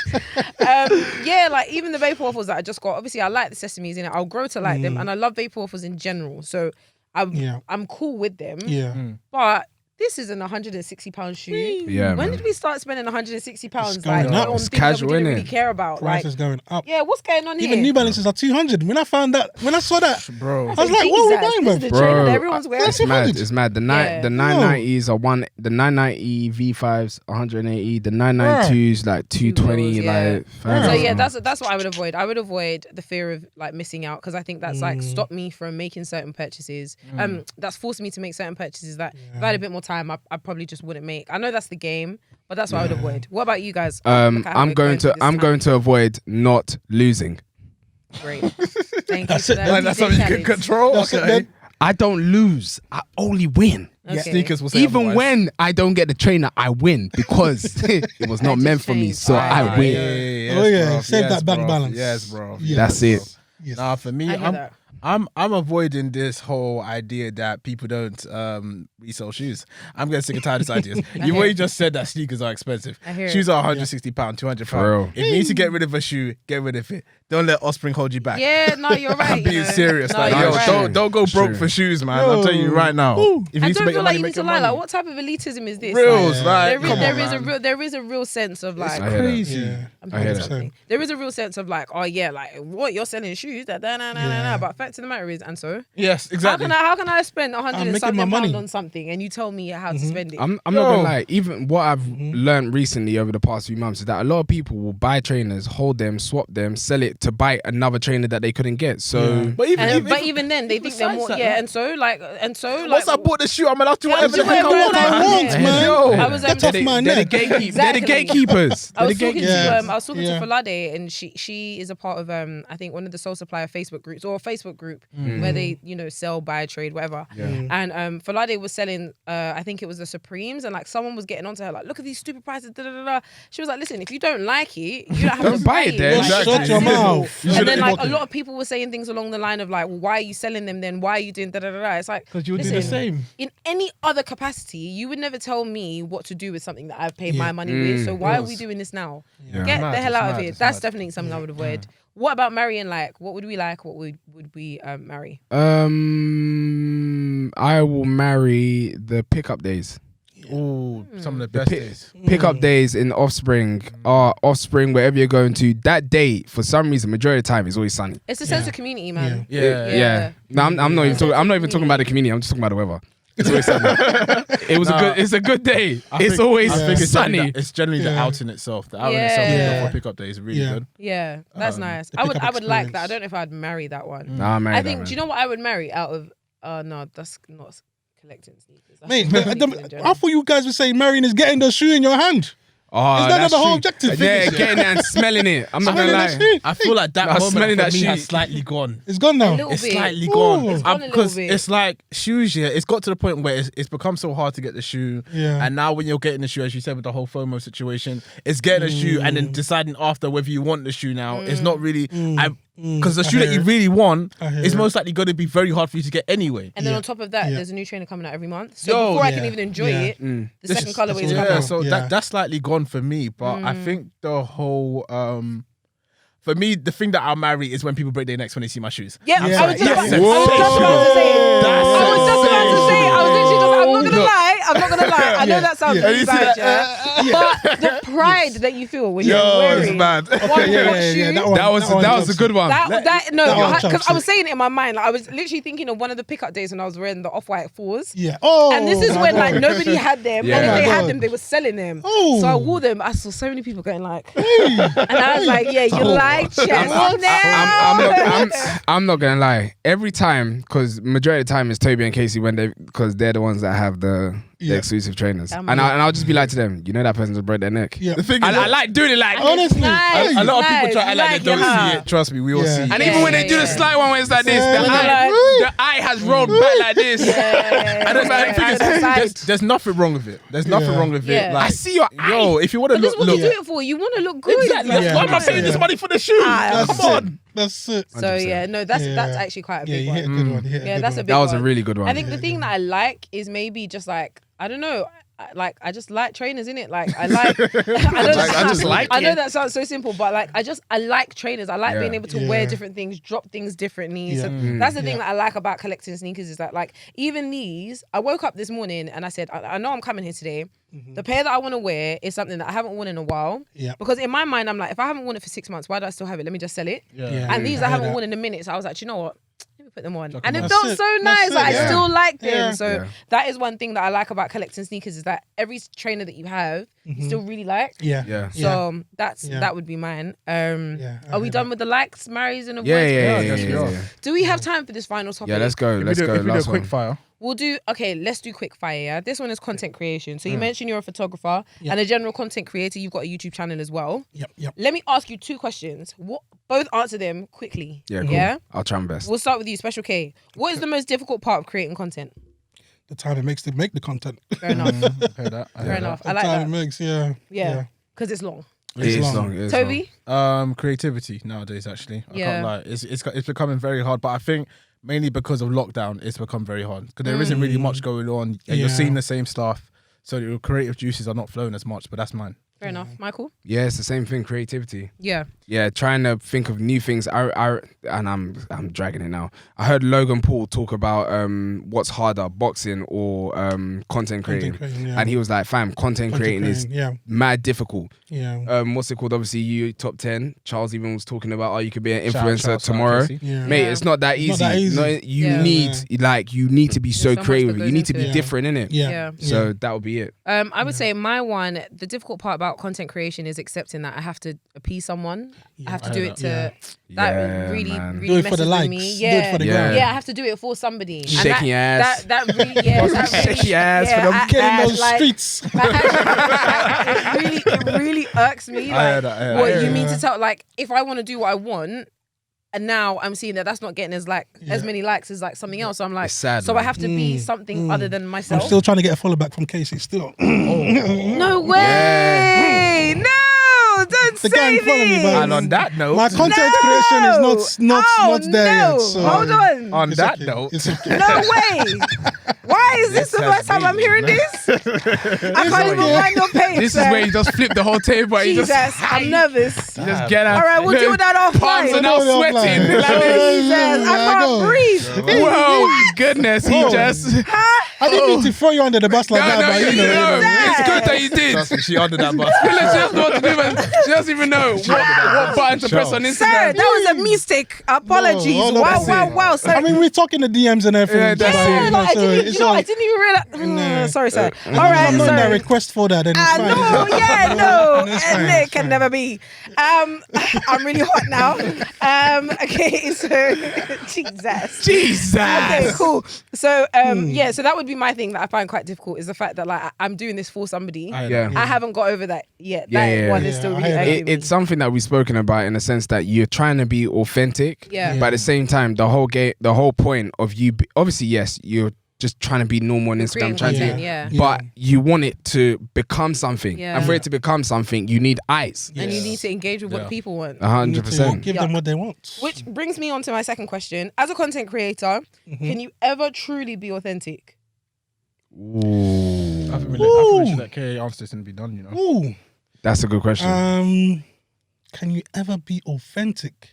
please. Yeah, like even the vapor waffles that I just got. Obviously, I like the sesames in it. I'll grow to like them, and I love vapor waffles in general. So I'm cool with them. Yeah. But this isn't a £160 shoe. Yeah, When man. did we start spending £160? going Like up. on It's things that casual, we didn't innit? really care about. Price Like, is going up. yeah, what's going on Even here? New Balances are 200. When I saw that, bro. I was like, what are we Jesus, going this with? is the trainer that Bro, everyone's wearing. it's mad. It's mad. The Yeah. the 990s are the 990 V5s 180. The 992s like 220. Yeah. Like So fam. yeah, that's what I would avoid. I would avoid the fear of like missing out because I think that's like stopped me from making certain purchases. That's forced me to make certain purchases that if I had a bit more time, I probably just wouldn't make. I know that's the game, but that's what I would avoid. What about you guys? Look at how I'm we're going through to this time. avoid not losing. Great. Thank That's you. it. For that. Like, that's DJ something you can Khaled. control. That's it, Okay. then. I don't lose. I only win. Okay. Sneakers will say Even otherwise. when I don't get the trainer, I win because it was not just meant for me. changed. So I Right. win. Yes, Oh, yeah. bro. Save Yes, that bank bro. balance. Yes, bro. Yeah. That's it. Yes. Nah, for me, I hear that. I'm avoiding this whole idea that people don't resell shoes. I'm getting sick and tired of this idea. You've already just said that sneakers are expensive. I hear Shoes it. are £160, £200. For real. If you need to get rid of a shoe, get rid of it. Don't let Offspring hold you back. Yeah, no, you're right. I'm being you know. serious. No, Like, you're yo, right. don't go broke True. for shoes, man. I'm telling you right now. If you I need to don't make feel your like money, you make need to your lie. money. Like, what type of elitism is this? Reals, Like, like, come on, there is a real sense of like I hear that. crazy. Yeah. I'm I hear saying that. something. There is a real sense of like, oh yeah, like what you're selling shoes, that nah. But fact of the matter is, and so Yes, exactly. how can I spend 100 and making something my money. pound on something and you tell me how to spend it? I'm not gonna lie. Even what I've learned recently over the past few months is that a lot of people will buy trainers, hold them, swap them, sell it to buy another trainer that they couldn't get. So, But even then, they think they're more. besides Yeah, that, and so like once I bought the shoe, I'm allowed to Yeah, whatever the do heck I whatever want, I man. want, man. Yo. I was Get off my they're the neck. gatekeepers. They're the Exactly. gatekeepers. I was talking Yeah. to Falade, Yeah. and she is a part of I think one of the sole supplier Facebook groups or a Facebook group where they sell, buy, trade, whatever. And Falade was selling I think it was the Supremes, and like someone was getting onto her like, look at these stupid prices. Da, da, da, da. She was like, listen, if you don't like it, you don't have Don't to buy buy it then. Like, Shut Exactly. your mouth. and then like a lot of people were saying things along the line of like, well, why are you selling them then? Why are you doing da da da da? It's like, Because you would do listen, the same. in any other capacity, you would never tell me what to do with something that I've paid my Yeah. money with. So why are Yes. we doing this now? Yeah. Get Mad, the hell it's out of mad, here. it's That's mad. definitely something I would avoid. What about marrying? Like, what would we like? What would we marry? I will marry the pickup days. Ooh, some of the best days. Pickup days in Offspring wherever you're going to. That day, for some reason, majority of the time, is always sunny. It's a sense of community, man. Yeah. Yeah. No, I'm not even talking. I'm not even talking about the community. I'm just talking about the weather. It's always sunny. It's a good day. It's always sunny. It's generally the Yeah. out in itself. The out in Yeah. itself Yeah. for pickup day is really Yeah. good. Yeah, that's nice. the I would pickup like that. I experience. don't know if I'd marry that one. Nah, man. I think. Do you know what I would marry out of? No, that's not collecting sneakers. That's Mate, just sneakers in I general. thought you guys were saying marrying is getting the shoe in your hand. Oh, Is that not that's the whole true. objective? Yeah, Finish it. getting it and smelling it. I'm not Smelling gonna that lie. shit. I feel like that Nah, moment smelling for that me shit. has slightly gone. It's gone now. A little It's bit. slightly Ooh. gone. It's gone a Because little bit. it's like shoes, yeah. It's got to the point where it's become so hard to get the shoe. Yeah. And now when you're getting the shoe, as you said with the whole FOMO situation, it's getting a shoe and then deciding after whether you want the shoe now. It's not really because the shoe that you really want I hear is it. most likely going to be very hard for you to get anyway. And then Yeah. on top of that, Yeah. there's a new trainer coming out every month. So Yo, before I can yeah. even enjoy Yeah. it, the This second is- colorway is that's coming what- out. So Yeah. that's slightly gone for me, but I think the whole for me, the thing that I'll marry is when people break their necks when they see my shoes. Yeah, Yeah. I was just about to say That's it. That's I was just about to say it. I was literally just, I'm not gonna Look. lie. I'm not gonna lie. I know Yeah. that sounds Yeah. really You see bad, that? yeah. But the pride that you feel when you're Yo, wearing it's mad. one Yeah, hot yeah, shoe. yeah, That was a good one. That no, that one because chumps I was it. saying it in my mind. Like, I was literally thinking of one of the pickup days when I was wearing the off-white fours. Yeah. Oh. And this is my when like God. nobody had them, Yeah. and if Oh they my had God. them, they were selling them. Oh. So I wore them. I saw so many people going like, and I was like, "Yeah, you like chest now?" I'm not gonna lie. Every time, because majority of the time it's Tobi and Kesi because they're the ones that have the exclusive trainers, Damn and it. I'll just be like to them, you know that person just broke their neck. Yeah. The thing is, I like doing it like. Honestly. Nice, a lot of people nice. try to act like they don't Yeah. see it. Trust me, we all Yeah. see it. And Yeah, even when they yeah, do the yeah. sly one where it's like this, Yeah. the eye has rolled back like this. And it's like, the thing is, there's nothing wrong with it. There's nothing Yeah. wong with Yeah. it. Like, I see your eye. yo, if you want to But this look, is what look. you do it for. You want to look good. Exactly. Like, That's why I'm not paying this money for the shoe. Ah, Come That's on. it. That's it. So 100%. yeah, no, that's Yeah. actually quite a Yeah, big you hit a one. good one. You hit a Yeah, good that's a one. big That was a one. really good one. I think the thing that I like is maybe just like, I don't know, I just like trainers, innit? Like I like I just like I know it. that sounds so simple, but like I like trainers. I like Yeah. being able to Yeah. wear different things, drop things differently. So Yeah. that's the thing Yeah. that I like about collecting sneakers is that like even these, I woke up this morning and I said, I know I'm coming here today. The pair that I want to wear is something that I haven't worn in a while. Yeah. Because in my mind, I'm like, if I haven't worn it for 6 months, why do I still have it? Let me just sell it. Yeah. And these I I hear haven't that. worn in a minute. So I was like, you know what? Let me put them on. Chuck And them it on. felt That's so it. nice. That's Like, it, I yeah. still like them. Yeah. So Yeah. that is one thing that I like about collecting sneakers is that every trainer that you have, you still really like. Yeah. Yeah. So that's Yeah. that would be mine. Yeah, I Are we hear done that. with the likes, marries, and avoids? Yeah. yes, we are. Do we have time for this final topic? Yeah, let's go. If Let's we go. do a Last quick one. fire. We'll do, okay, let's do quick fire, yeah? This one is content creation. So you mentioned you're a photographer and a general content creator. You've got a YouTube channel as well. Yep. Let me ask you 2 questions. Both answer them quickly. Yeah, cool. Yeah? I'll try my best. We'll start with you, Special K. What is the most difficult part of creating content? The time it makes to make the content. Fair enough. I heard that. Fair enough. I The like time that. it makes, yeah. Yeah. Because it's long. It is long. long. It is Toby? Creativity nowadays, actually. I Yeah. can't lie. It's becoming very hard, but I think mainly because of lockdown, it's become very hard because there isn't really much going on. And you're Yeah. seeing the same stuff, so your creative juices are not flowing as much. But that's mine. Fair enough. Michael? Yeah, it's the same thing. Creativity. Yeah. Yeah, trying to think of new things. I'm dragging it now. I heard Logan Paul talk about what's harder, boxing or content creating, yeah. and he was like, "Fam, content creating is mad difficult." Yeah. What's it called? Obviously, you top 10. Charles even was talking about, oh, you could be an Shout out influencer Charles, tomorrow. Yeah. Mate, it's not that easy. not that easy. No, you need to be so so much creative. that You need goes to be into it. different, innit? Yeah. So that would be it. I would say my one, the difficult part about content creation is accepting that I have to appease someone. I have to do it to Yeah. that Yeah, really man. really Do it for messes the with likes. me. Do it Yeah. for the Yeah. gram. Yeah, I have to do it for somebody. And Shaking ass. That really, yeah, that really, Shaky ass for them. Get in those like, streets. it really irks me. I Like, heard that. what you mean to tell? Like, if I want to do what I want, and now I'm seeing that that's not getting as many likes as like something else. So I'm like, It's sad, so I man. have to be something other than I'm myself. still trying to get a follow back from Kesi. Still. No way! No, don't The say gang follow me, this. man. And on that note, My content creation is not there yet. So Hold on. on it's that okay. note, It's okay. No way. Why is this the has first time I'm really- hearing this? I can't even okay. find your page. This is sir. where you just flip the whole table. And you Jesus, just I'm nervous. just get out. All right, we'll do that Palms offline. are now No, no, sweating. offline. Like this. Jesus, I can't breathe. Whoa, goodness, he Oh. just. I didn't mean to throw you under the bus like No, that, no, but you know. it's good that you did. trust me, she under that bus. She doesn't know what to do, man. She doesn't even know what button to press on Sir, Instagram. that was a mistake. Apologies. No, no, wow, that's wow, it. wow. Sir. I mean, we're talking the DMs and everything. Yeah, that's but, it. you know, I so didn't, it's you know, all- I didn't even realize. No. Sorry, sir. All If right, I'm not in that sorry. request for that, then it's fine. No, yeah, no, It's fine, it it's can fine. never be. I'm really hot now. Okay, so Jesus. Okay, cool. So yeah, so that would be my thing that I find quite difficult is the fact that like I'm doing this for somebody. Yeah. I haven't got over that yet. Yeah, That yeah, one yeah. is still Yeah, I really hear that. irking me. It's something that we've spoken about in the sense that you're trying to be authentic, Yeah. but at the same time, the whole point of you, obviously, yes, you're just trying to be normal on Instagram, creating trying content, to, yeah. but you want it to become something, Yeah. and for it to become something, you need eyes. And you need to engage with what the people want. 100%. Give them what they want. Which brings me on to my second question. As a content creator, can you ever truly be authentic? Ooh, I think we should let KA answer this and be done, you know. Ooh. that's a good question. Can you ever be authentic?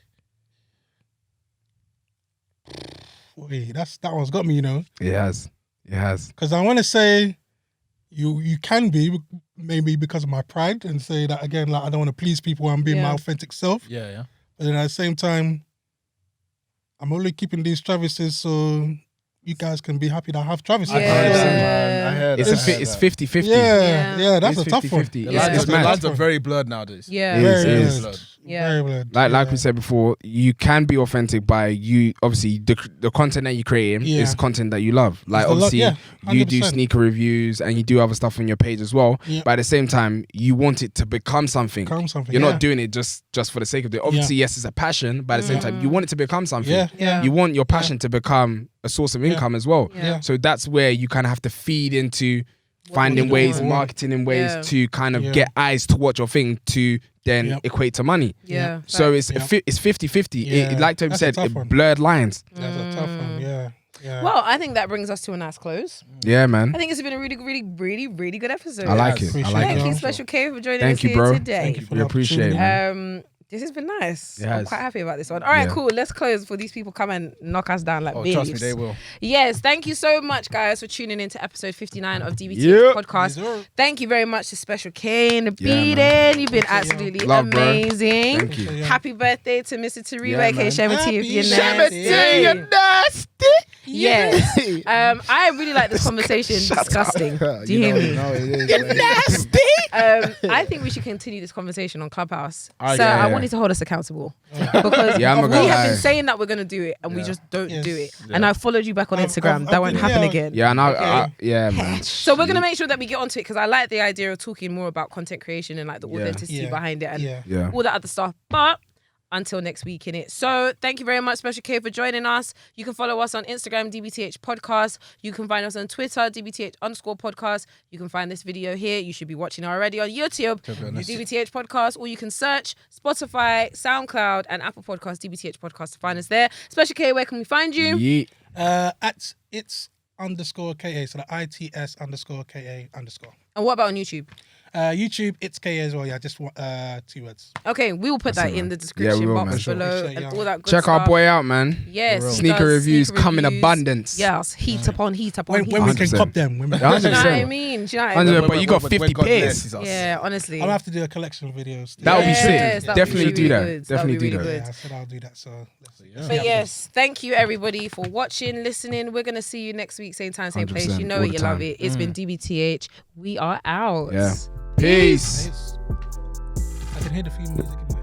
Wait, that one's got me, you know. It has. Because I want to say you can be, maybe because of my pride, and say that again, like I don't want to please people, I'm being my Yeah. authentic self. Yeah. But then at the same time, I'm only keeping these Travises so you guys can be happy that I have Travis. Yeah. I heard It's that. it's 50-50. Yeah, that's It's a tough one. 50-50. The Yeah. lines, It's the mad. lines are very blurred nowadays. Yeah. It is, Very it is. blurred. Yeah. Very blurred. Like we said before, you can be authentic by you. Obviously, the content that you're creating Yeah. is content that you love. Like It's a lot, obviously, yeah, you do 100%. sneaker reviews and you do other stuff on your page as well. Yeah. But at the same time, you want it to become something. Become something, You're yeah. not doing it just for the sake of it. Obviously, yes, it's a passion, but at the same time, you want it to become something. Yeah, Yeah. You want your passion to become a source of income as well. Yeah. So that's where you kind of have to feed into finding you ways, want. marketing in ways Yeah. to kind of Yeah. get eyes to watch your thing to then Yep. equate to money. Yeah. So it's Yeah. it's 50-50. Yeah. Like Toby That's a said, tough it one. blurred lines. That's a tough one. Yeah. Well, I think that brings us to a nice close. Yeah, man. I think it's been a really, really, really, really good episode. I like it. I Appreciate like it. Thank it. you, Special K, for joining Thank us you, here bro. today. Thank you for We the appreciate it, opportunity. man. This has been nice. It I'm has. quite happy about this one. All right, Yeah. cool. Let's close before these people come and knock us down like Oh, babes. trust me, they will. Yes, thank you so much, guys, for tuning in to episode 59 of DBTH Yeah. Podcast. Yes, sir. Thank you very much to Special K and the Yeah, beating. You've been absolutely Love, bro. amazing. Thank you. Yeah. Happy birthday to Mr. Tariwa, Yeah, aka man. Shemity, if you're Happy nasty. nasty. Yes. I really like this conversation. Disgusting. Do you hear me? No, it is. Nasty. I think we should continue this conversation on Clubhouse. I So agree. I want you to hold us accountable because Yeah, I'm not we gonna have been lie. saying that we're going to do it and we Yeah. just don't Yes. do it. Yeah. And I followed you back on I've- Instagram. I've That won't been- happen yeah. again. Yeah, and yeah, man. So we're going to make sure that we get onto it because I like the idea of talking more about content creation and like the authenticity Yeah. behind it and Yeah. all that other stuff. But until next week in it. So thank you very much, Special K, for joining us. You can follow us on Instagram, DBTH Podcast. You can find us on Twitter, DBTH_podcast. You can find this video here. You should be watching it already on YouTube, DBTH Podcast, or you can search Spotify, SoundCloud, and Apple Podcasts, DBTH Podcast to find us there. Special K, where can we find you? Yeah. At it's _KA, so the ITS _KA_. And what about on YouTube? YouTube, it's K as well. Yeah, just 2 words. Okay, we will put that in the Yeah, description we will, box man. Sure. below Sure, and yeah. all that good Check stuff. our boy out, man. Yes, he Sneaker does reviews sneaker come in reviews. abundance. Yes, heat upon heat upon When heat. women can 100%. cop them. Women. Do you know what I 100%. mean? Do you know what I mean? 100%. But you got 50 God pairs. blesses us. Yeah, honestly. I'll have to do a collection of videos. That would be Yes, sick. that would be Definitely really do that. good. Definitely That would be do really that. good. Yeah, I said I'll do that. So let's But yes, thank you everybody for watching, listening. We're gonna see you next week, same time, same place. 100%, You know all it, the you time. love it. It's been DBTH. We are out. Yeah. Peace. I can hear the theme music in my head.